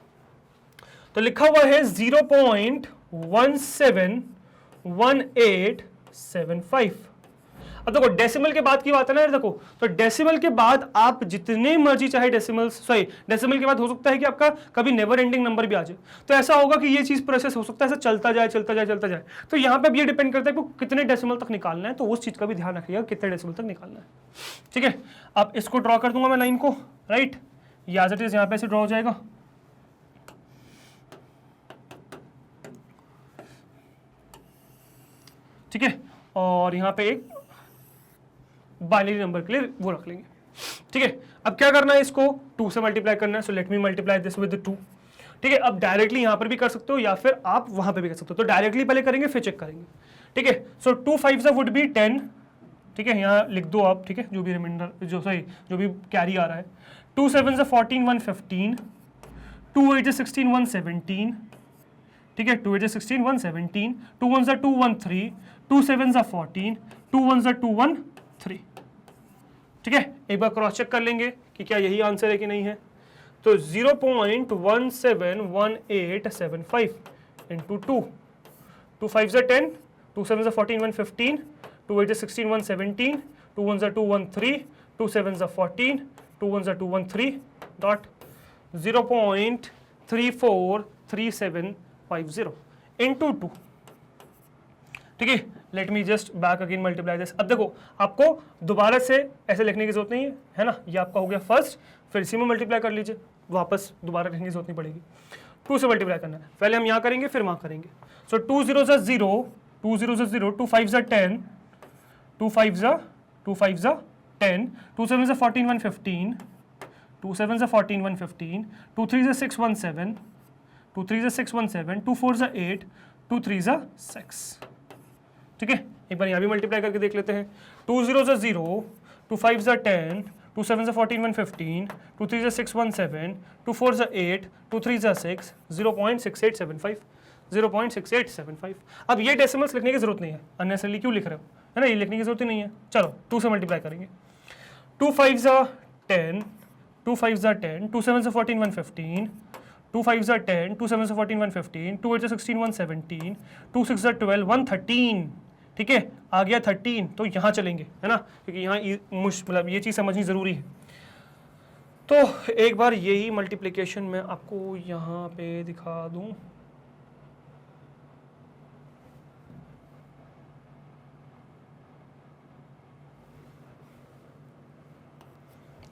तो लिखा हुआ है 0.171875। अब देखो डेसिमल के बाद की बात है ना, देखो तो डेसिमल के बाद आप जितने मर्जी चाहे डेसिमल के बाद हो सकता है कि आपका कभी नेवर एंडिंग नंबर भी आ जाए। तो ऐसा होगा कि ये चीज प्रोसेस हो सकता है ऐसा चलता जाए चलता जाए चलता जाए। तो यहाँ पे अब ये डिपेंड करता है कि कितने डेसिमल तक निकालना है, तो उस चीज का भी ध्यान रखिएगा कितने डेसिमल तक निकालना है। ठीक है, अब इसको ड्रॉ कर दूंगा मैं लाइन को, राइट, ये एज इट इज यहाँ पे ऐसे ड्रॉ हो जाएगा। ठीक है, और यहाँ पे एक बाइनरी नंबर के लिए वो रख लेंगे। ठीक है, अब क्या करना है, इसको 2 से मल्टीप्लाई करना है। So let me multiply this with 2। ठीक है, अब डायरेक्टली यहां पर भी कर सकते हो या फिर आप वहां पे भी कर सकते हो। तो डायरेक्टली पहले करेंगे फिर चेक करेंगे। ठीक है, सो 2 5 वुड बी 10। ठीक है, यहां लिख दो आप। ठीक है, जो भी रिमाइंडर जो भी कैरी आ रहा है। 2 7 14 115, 2 8 16 117। ठीक है, 2 8 16 117, 2 1 2 1 3, 2 7 14, 2 1 2 1 3। ठीक है, एक बार क्रॉस चेक कर लेंगे कि क्या यही आंसर है कि नहीं है। तो 0.171875 इंटू 2, 2 5 10, 2 7 14 115, 2 8 16 117, 2 1 2 1 3, 2 7 14, 2 1 2 1 3 डॉट 0.343750 इंटू 2। ठीक है, let me just back again multiply this. अब देखो आपको दोबारा से ऐसे लिखने की जरूरत नहीं है ना, ये आपका हो गया फर्स्ट, फिर इसी में मल्टीप्लाई कर लीजिए, वापस दोबारा लिखने की जरूरत नहीं पड़ेगी। 2 से मल्टीप्लाई करना है, पहले हम यहाँ करेंगे फिर वहाँ करेंगे। सो 2 0 0, 2 0 0, 2 5 10, 2 5 10, 2 7 14 115, 2 7 14 115, 2 3 6 1 7, 2 3 6 1 7, 2 4 8, 2 3 6। ठीक है, एक बार यहाँ भी मल्टीप्लाई करके देख लेते हैं। 2 0 0, 2 5 10, 2 7 14 115, 2 3 6 1 7, 2 4 8, 2 3 6, 0.6875, 0.6875। अब ये डेसिमल्स लिखने की जरूरत नहीं है, अननेसेसरली क्यों लिख रहे हो, है ना, ये लिखने की जरूरत ही नहीं है। चलो 2 से मल्टीप्लाई करेंगे। 2 5 10, 2 5 10, 2 7 14 115, 2 5 10, 2 7 14 115, 2 8 16 117, 2 6 12 113। ठीक है, आ गया 13, तो यहाँ चलेंगे, है ना, क्योंकि यहाँ मतलब ये चीज़ समझनी ज़रूरी है। तो एक बार यही मल्टीप्लिकेशन मैं आपको यहाँ पे दिखा दूँ।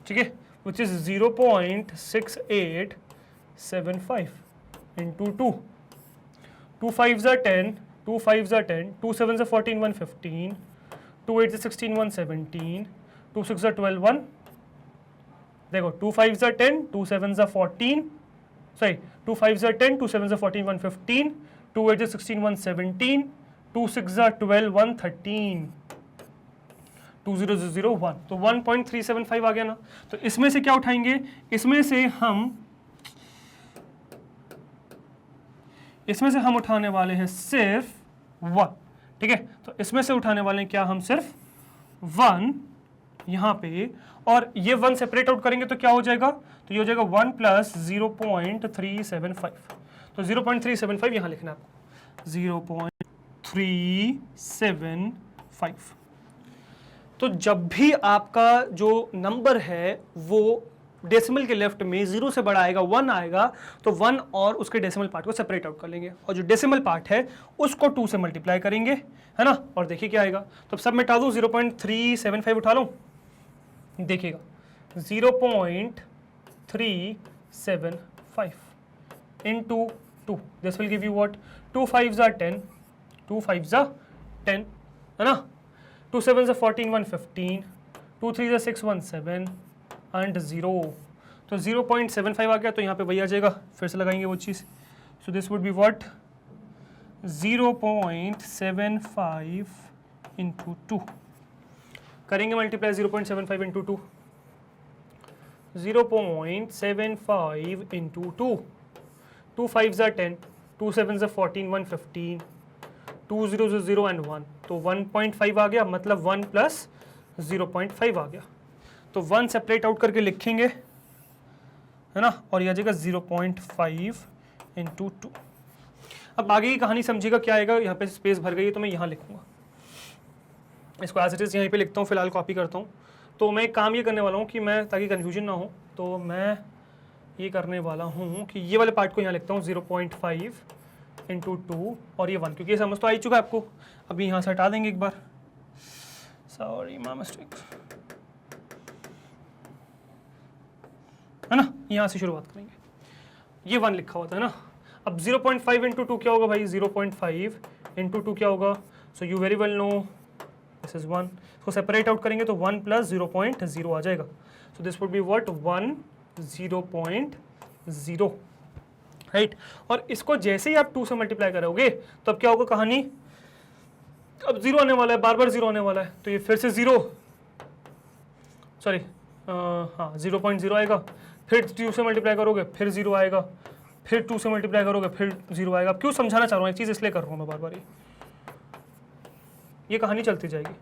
ठीक है, विच इज 0.6875 इंटू 2, 2 5 10, 2 5 10, 2 7 14 115, 2 8 16 117, 2 6 12 1। देखो 2 5 10, 2 7 14, सॉरी 2 5 10, 2 7 14 115, 2 8 16 117, 2 6 12 113, 2001। तो 1.375 आ गया ना। तो इसमें से क्या उठाएंगे, इसमें से हम उठाने वाले हैं सिर्फ 1। ठीक है, तो इसमें से उठाने वाले हैं क्या, हम सिर्फ 1 यहाँ पे, और ये 1 सेपरेट आउट करेंगे तो क्या हो जाएगा, तो ये हो जाएगा 1 प्लस 0.375। तो 0.375 यहाँ लिखना है आपको, 0.375। तो जब भी आपका जो नंबर है वो डेसिमल के लेफ्ट में 0 से बड़ा आएगा, 1 आएगा, तो 1 और उसके डेसिमल पार्ट को सेपरेट आउट कर लेंगे, और जो डेसिमल पार्ट है उसको 2 से मल्टीप्लाई करेंगे, है ना, और देखिए क्या आएगा। तो सब मिटा दूं, 0.375 उठा लूं, देखिएगा 0.375 into 2, this will give you what, 2 5s are 10, 2 5s are 10, है ना, 2 7s are 14 115, 2 3s are 6 17 and 0। तो 0.75 आ गया, तो यहाँ पे वही आ जाएगा, फिर से लगाएंगे वो चीज़। So this would be what, 0.75 into 2 करेंगे multiply, 0.75 into 2, 0.75 into 2, 2 5s are 10, 2 7s are 14, 1 15, 2 0s are 0 and 1, तो 1.5 आ गया, मतलब 1 प्लस 0.5 आ गया, तो 1 सेपरेट आउट करके लिखेंगे, है ना, और यह आ जाएगा 0.5 into 2। अब आगे की कहानी समझिएगा क्या आएगा, यहाँ पे स्पेस भर गई है तो मैं यहाँ लिखूंगा, इसको एज इट इज यहीं पे लिखता हूँ, फिलहाल कॉपी करता हूँ। तो मैं एक काम ये करने वाला हूँ कि मैं, ताकि कन्फ्यूजन ना हो, तो मैं ये करने वाला हूँ कि ये वाले पार्ट को यहाँ लिखता हूँ 0.5 into 2 और ये 1, क्योंकि ये समझ तो आ ही चुका है आपको। अभी यहाँ से हटा देंगे एक बार, सॉरी माय मिस्टेक, है ना, यहाँ से शुरुआत करेंगे, ये 1 लिखा हुआ था, है ना। अब 0.5 into 2 क्या होगा भाई, 0.5 into 2 क्या होगा, so you very well know this is 1, इसको सेपरेट आउट करेंगे तो 1 प्लस 0.0 आ जाएगा, सो this would be what 1 0.0, right. और इसको जैसे ही आप 2 से मल्टीप्लाई करोगे तो अब क्या होगा कहानी, अब 0 आने वाला है, बार बार 0 आने वाला है, तो ये फिर से 0, सॉरी हाँ 0.0 आएगा, फिर 2 से मल्टीप्लाई करोगे फिर 0 आएगा, फिर 2 से मल्टीप्लाई करोगे फिर 0 आएगा। क्यों समझाना चाह रहा हूँ एक चीज़, इसलिए कर रहा हूँ मैं बार बार, ये कहानी चलती जाएगी,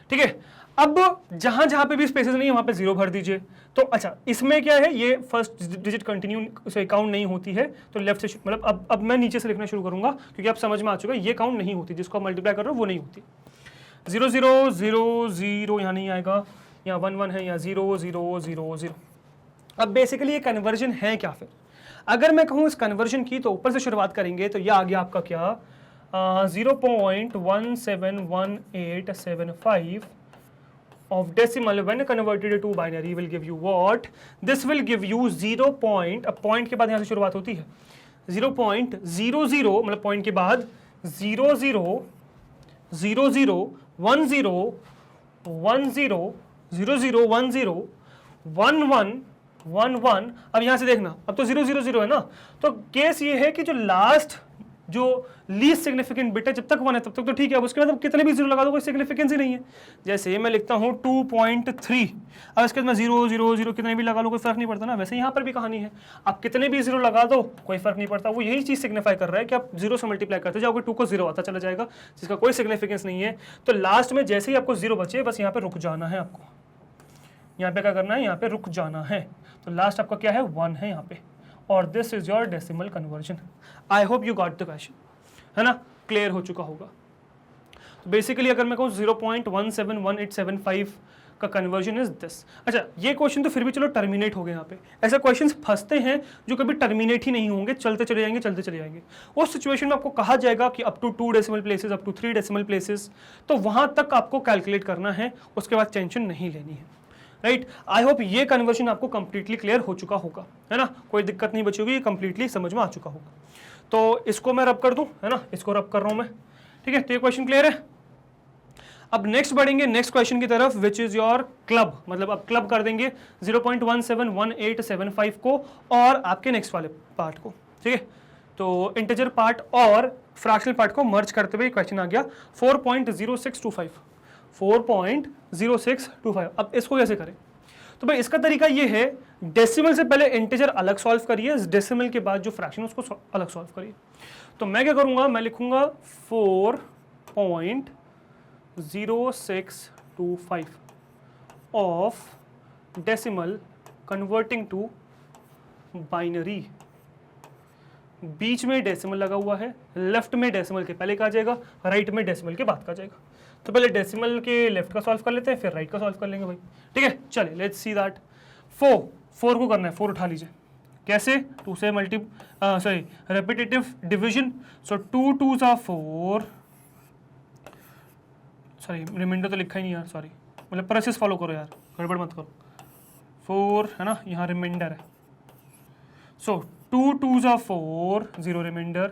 ठीक है। अब जहां जहां पे भी स्पेसेस नहीं है वहां पे 0 भर दीजिए। तो अच्छा, इसमें क्या है, ये फर्स्ट डिजिट कंटिन्यू से काउंट नहीं होती है, तो लेफ्ट से मतलब अब मैं नीचे से लिखना शुरू करूंगा, क्योंकि आप समझ में आ चुका है ये काउंट नहीं होती, जिसको आप मल्टीप्लाई कर रहे हो वो नहीं होती। 0 0 0 0 यहाँ नहीं आएगा, यहाँ 1 1 है, यहाँ 0 0 0 0। अब बेसिकली ये कन्वर्जन है क्या फिर, अगर मैं कहूँ इस कन्वर्जन की, तो ऊपर से शुरुआत करेंगे, तो यह आ गया आपका क्या 0.171875 of decimal when converted to binary will give you what, this will give you 0. अब पॉइंट के बाद यहाँ से शुरुआत होती है, 0.00 मतलब पॉइंट के बाद 00 00 10 10 00 00 10 11 11। अब यहां से देखना, अब तो 0 0 0 है ना, तो केस ये है कि जो लास्ट जो लीस्ट सिग्निफिकेंट बिट है, जब तक 1 है तब तक तो ठीक है, अब उसके बाद अब कितने भी 0 लगा दो कोई सिग्निफिकेंस ही नहीं है। जैसे मैं लिखता हूँ 2.3, अब इसके बाद मैं 0 0 0 कितने भी लगा लो कोई फर्क नहीं पड़ता ना। वैसे यहाँ पर भी कहानी है, आप कितने भी 0 लगा दो कोई फर्क नहीं पड़ता, वो यही चीज़ सिग्निफाई कर रहा है कि आप 0 से मल्टीप्लाई करते जाओगे 2 को 0 आता चला जाएगा, जिसका कोई सिग्निफिकेंस नहीं है। तो लास्ट में जैसे ही आपको 0 बचे, बस यहाँ पर रुक जाना है, आपको यहाँ पे क्या करना है, यहाँ पे रुक जाना है। तो लास्ट आपका क्या है 1 है यहाँ पे, और this is your decimal conversion. I hope you got the question, है ना, क्लियर हो चुका होगा। तो बेसिकली अगर मैं कहूँ 0.171875 का कन्वर्जन इज दिस। अच्छा, ये क्वेश्चन तो फिर भी चलो टर्मिनेट हो गए यहाँ पे। ऐसे क्वेश्चंस फंसते हैं जो कभी टर्मिनेट ही नहीं होंगे, चलते चले जाएंगे चलते चले जाएंगे। उस सिचुएशन में आपको कहा जाएगा कि up to 2 decimal places, up to 3 decimal places, तो वहां तक आपको कैलकुलेट करना है, उसके बाद टेंशन नहीं लेनी है, राइट। आई होप ये कन्वर्जन आपको कंप्लीटली क्लियर हो चुका होगा, है ना, कोई दिक्कत नहीं बची होगी, ये कंप्लीटली समझ में आ चुका होगा। तो इसको मैं रब कर दूं, है ना, इसको रब कर रहा हूं मैं, ठीक है। तो ये क्वेश्चन क्लियर है। अब नेक्स्ट बढ़ेंगे नेक्स्ट क्वेश्चन की तरफ, विच इज योर क्लब, मतलब अब क्लब कर देंगे 0.171875 को और आपके नेक्स्ट वाले पार्ट को, ठीक है। तो इंटीजर पार्ट और फ्रैक्शनल पार्ट को मर्ज करते हुए क्वेश्चन आ गया 4.0625 4.0625। अब इसको कैसे करें, तो भाई इसका तरीका ये है, डेसिमल से पहले इंटीजर अलग सॉल्व करिए, डेसिमल के बाद जो फ्रैक्शन उसको अलग सॉल्व करिए। तो मैं क्या करूंगा, मैं लिखूंगा 4.0625 of decimal converting to binary. बीच में डेसिमल लगा हुआ है, लेफ्ट में डेसिमल के पहले का जाएगा, राइट में डेसिमल के बाद का जाएगा। तो पहले डेसिमल के लेफ्ट का सॉल्व कर लेते हैं, फिर राइट का सॉल्व कर लेंगे भाई, ठीक है। चलिए लेट्स सी दैट। 4 को करना है, 4 उठा लीजिए, कैसे, 2 से sorry repetitive division, so 2 2s are 4, sorry remainder तो लिखा ही नहीं यार, सॉरी, मतलब प्रोसेस फॉलो करो यार, गड़बड़ मत करो। 4 है ना, यहाँ रिमाइंडर है, so 2 2s are 4, 0 remainder,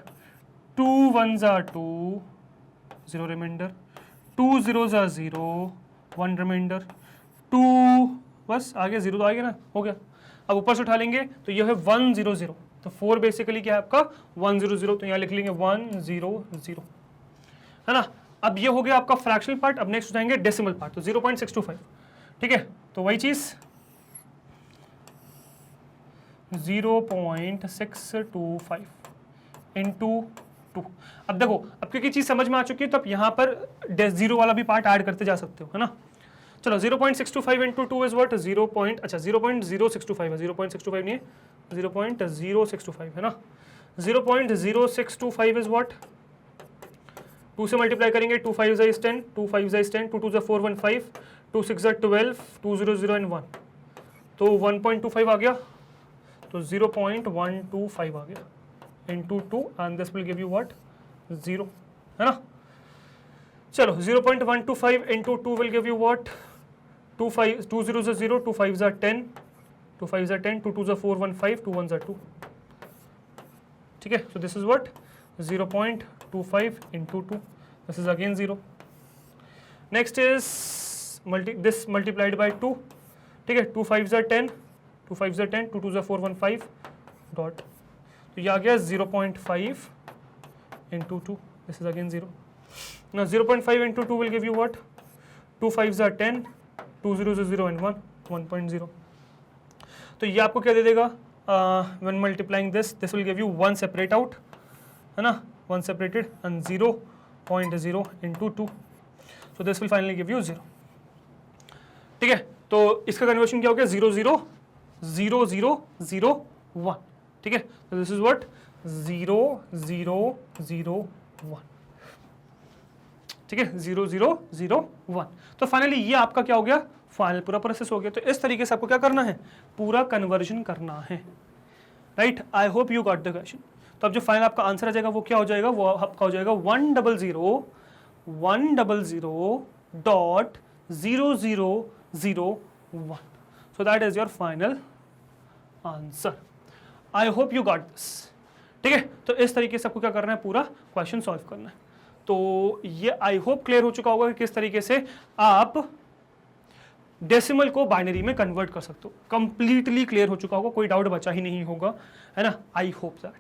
2 1s are 2, 0 remainder, 2 0s are 0, 1 remainder, 2 बस आगे 0 तो आ गया ना, हो गया। अब ऊपर से उठा लेंगे तो ये है 1 0 0, तो 4 बेसिकली क्या है आपका 1 0 0, तो यहाँ लिख लेंगे 1 0 0, है ना। अब ये हो गया आपका फ्रैक्शनल पार्ट। अब नेक्स्ट हो जाएंगे डेसिमल पार्ट, तो 0.625, ठीक है। तो वही चीज़ 0.625 इंटू 2। अब देखो, अब क्योंकि चीज समझ में आ चुकी है तो आप यहाँ पर जीरो वाला भी पार्ट ऐड करते जा सकते हो, है ना। चलो 0.625 इंटू 2 इज व्हाट 0.0625 है, 0.625 नहीं है, 0.0625 है ना। 0.0625 इज व्हाट, 2 से मल्टीप्लाई करेंगे, 2 5 is 10, 2 5 is 10, 2 2 is 4 1 5, 2 6 is 12, 2 0 0 and 1, तो 1.25 आ गया, तो 0.125 आ गया into 2 and this will give you what 0, है ना। चलो 0.125 into 2 will give you what 2 0s are 0, 2 5s are 10, 2 5s are 10, 2 2s are 4 1 5, 2 1s are 2, ठीक है। so this is what 0.25 into 2, this is again 0. next is this multiplied by 2, ठीक है। 2 5s are 10, 2 5s are 10, 2 2s are 4 1 5 dot, तो ये आ गया 0.5 into 2, this is again 0. now 0.5 into 2 will give you what, 2 5s are 10, 2 0s are 0 and 1, 1.0. तो ये आपको क्या दे देगा, when multiplying this will give you 1 separate out, है ना, 1 separated and 0.0 into 2, so this will finally give you 0, ठीक है। तो इसका कन्वर्शन क्या हो गया 0 0 0 0 0 1, ठीक है। तो दिस इज व्हाट 0 0 0 1, ठीक है, 0 0 0 1। तो फाइनली ये आपका क्या हो गया, फाइनल पूरा प्रोसेस हो गया। तो इस तरीके से आपको क्या करना है, पूरा कन्वर्जन करना है, right. I hope you got the question. तो अब जो फाइनल आपका आंसर आ जाएगा वो क्या हो जाएगा, वो आपका हो जाएगा 100.00.0001। So that is your final answer. I hope you got this, ठीक है। तो इस तरीके से आपको क्या करना है, पूरा क्वेश्चन सॉल्व करना है। तो ये आई होप क्लियर हो चुका होगा कि किस तरीके से आप डेसिमल को बाइनरी में कन्वर्ट कर सकते हो। कंप्लीटली क्लियर हो चुका होगा, कोई डाउट बचा ही नहीं होगा, है ना। I hope that.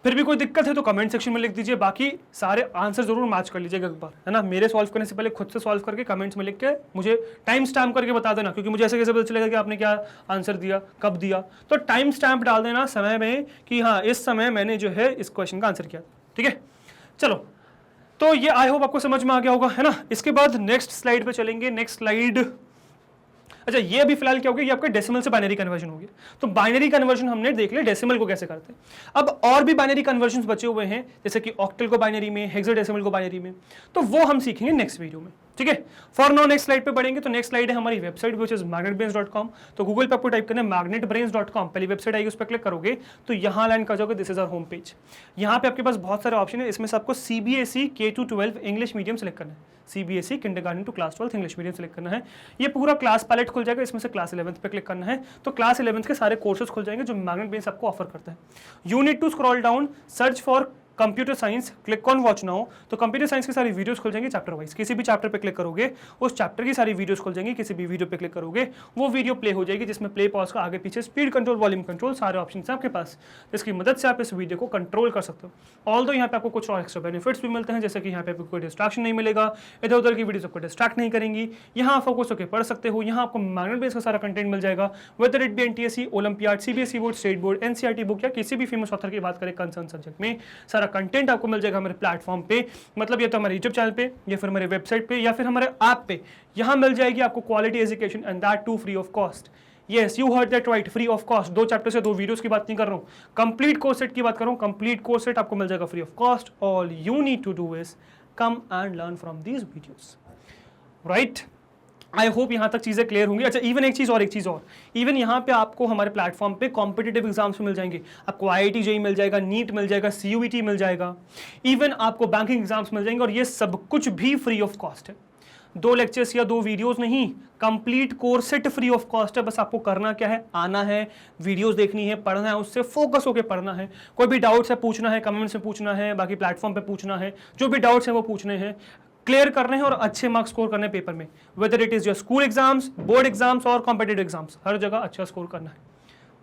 फिर भी कोई दिक्कत है तो कमेंट सेक्शन में लिख दीजिए, बाकी सारे आंसर जरूर मैच कर लीजिएगा एक बार, है ना। मेरे सॉल्व करने से पहले खुद से सॉल्व करके कमेंट्स में लिख के मुझे टाइम स्टैम्प करके बता देना, क्योंकि मुझे ऐसे कैसे पता चलेगा कि आपने क्या आंसर दिया, कब दिया। तो टाइम स्टैम्प डाल देना समय में कि हाँ इस समय मैंने जो है इस क्वेश्चन का आंसर किया, ठीक है। चलो, तो ये आई होप आपको समझ में आ गया होगा, है ना। इसके बाद नेक्स्ट स्लाइड पे चलेंगे। नेक्स्ट स्लाइड, अच्छा ये अभी फिलहाल क्या हो गया, ये आपका डेसिमल से बाइनरी कन्वर्जन हो गया। तो बाइनरी कन्वर्जन हमने देख लिया, डेसिमल को कैसे करते हैं। अब और भी बाइनरी कन्वर्जन्स बचे हुए हैं, जैसे कि ऑक्टल को बाइनरी में, हेक्साडेसिमल को बाइनरी में, तो वो हम सीखेंगे नेक्स्ट वीडियो में, ठीक है। फॉर नाउ नेक्स्ट स्लाइड पे बढ़ेंगे। तो नेक्स्ट स्लाइड है हमारी वेबसाइट विच इज magnetbrains.com। तो गूगल पे आपको टाइप करना है magnetbrains.com, पहली वेबसाइट आएगी, उस पर क्लिक करोगे तो यहाँ लैंड कर जाओगे, this is our home page. यहाँ पे आपके पास बहुत सारे ऑप्शन है, इसमें से आपको CBSE K-12 English medium select करना है, CBSE kindergarten to class 12 English medium select करना है। ये पूरा क्लास पैलेट खुल जाएगा, इसमें से क्लास 11th पे क्लिक करना है, तो क्लास 11th के सारे कोर्सेज खुल जाएंगे जो मैग्नेट ब्रेन्स आपको ऑफर करता है। You need to scroll down, search for computer science, click on watch now. तो कंप्यूटर साइंस की सारी वीडियोस खुल जाएंगी चैप्टर वाइज, किसी भी चैप्टर पे क्लिक करोगे उस चैप्टर की सारी वीडियोस खुल जाएंगी, किसी भी वीडियो पे क्लिक करोगे वो वीडियो प्ले हो जाएगी, जिसमें प्ले पॉज का आगे पीछे स्पीड कंट्रोल, वॉल्यूम कंट्रोल सारे ऑप्शन है आपके पास, जिसकी मदद से आप इस वीडियो को कंट्रोल कर सकते हो। ऑल्दो यहाँ पे आपको कुछ और एक्स्ट्रा बेनिफिट्स भी मिलते हैं, जैसे कि यहाँ पे आपको कोई डिस्ट्रैक्शन नहीं मिलेगा, इधर उधर की वीडियोस आपको डिस्ट्रैक्ट नहीं करेंगी, यहाँ फोकस होकर पढ़ सकते हो। यहाँ आपको मैग्नेट ब्रेन्स का सारा कंटेंट मिल जाएगा, whether it be NTSE, olympiad, CBSE board, state board, NCERT book या किसी भी फेमस ऑथर की बात करें कंसर्न सब्जेक्ट में, सारा कंटेंट आपको मिल जाएगा हमारे प्लेटफॉर्म पे। मतलब ये तो हमारे यूट्यूब चैनल पे या फिर हमारे वेबसाइट पे या फिर हमारे ऐप पे, यहाँ मिल जाएगी आपको quality education and that too free of cost. Yes, you heard that right, free of cost. 2 chapter से 2 वीडियोस की बात नहीं कर रहा हूँ, कंप्लीट कोर्स सेट की बात कर रहा हूँ। कंप्लीट कोर्स सेट आपको मिल जाएगा free of cost. All you need to do is come and learn from these videos, right. I hope यहाँ तक चीज़ें क्लियर होंगी। अच्छा, इवन एक चीज़ और, इवन यहाँ पे आपको हमारे प्लेटफॉर्म पे कॉम्पिटिटिव एग्जाम्स मिल जाएंगे। आपको IIT JEE मिल जाएगा, नीट मिल जाएगा, CUET मिल जाएगा, इवन आपको बैंकिंग एग्जाम्स मिल जाएंगे, और ये सब कुछ भी फ्री ऑफ कॉस्ट है। 2 लेक्चर्स या 2 वीडियोस नहीं, complete course set free of cost है। बस आपको करना क्या है, आना है, वीडियोस देखनी है, पढ़ना है, उससे फोकस होकर पढ़ना है। कोई भी डाउट्स है पूछना है, कमेंट्स में पूछना है, बाकी प्लेटफॉर्म पे पूछना है, जो भी डाउट्स हैं वो पूछने हैं, क्लियर करने हैं और अच्छे मार्क्स स्कोर करने हैं पेपर में, whether it is your school exams, board exams और कॉम्पिटिटिव एग्जाम्स, हर जगह अच्छा स्कोर करना है,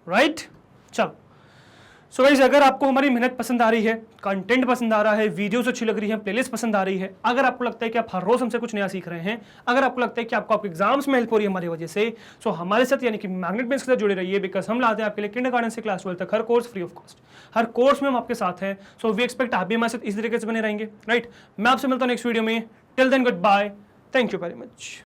राइट। चलो सो गाइस, अगर आपको हमारी मेहनत पसंद आ रही है, कंटेंट पसंद आ रहा है, वीडियोस अच्छी लग रही है, प्लेलिस्ट पसंद आ रही है, अगर आपको लगता है कि आप हर रोज हमसे कुछ नया सीख रहे हैं, अगर आपको लगता है कि आपको आपके एग्जाम्स में हेल्प हो रही है हमारी वजह से, सो हमारे साथ यानी कि मैग्नेट ब्रेन्स के साथ जुड़े रहिए, बिकॉज हम लाते हैं आपके लिए किंडरगार्टन से क्लास 12 तक हर कोर्स फ्री ऑफ कॉस्ट। हर कोर्स में हम आपके साथ हैं। सो वी एक्सपेक्ट आप भी हमारे साथ इस तरीके से बने रहेंगे, राइट। मैं आपसे मिलता हूँ नेक्स्ट वीडियो में। Till then goodbye, thank you very much.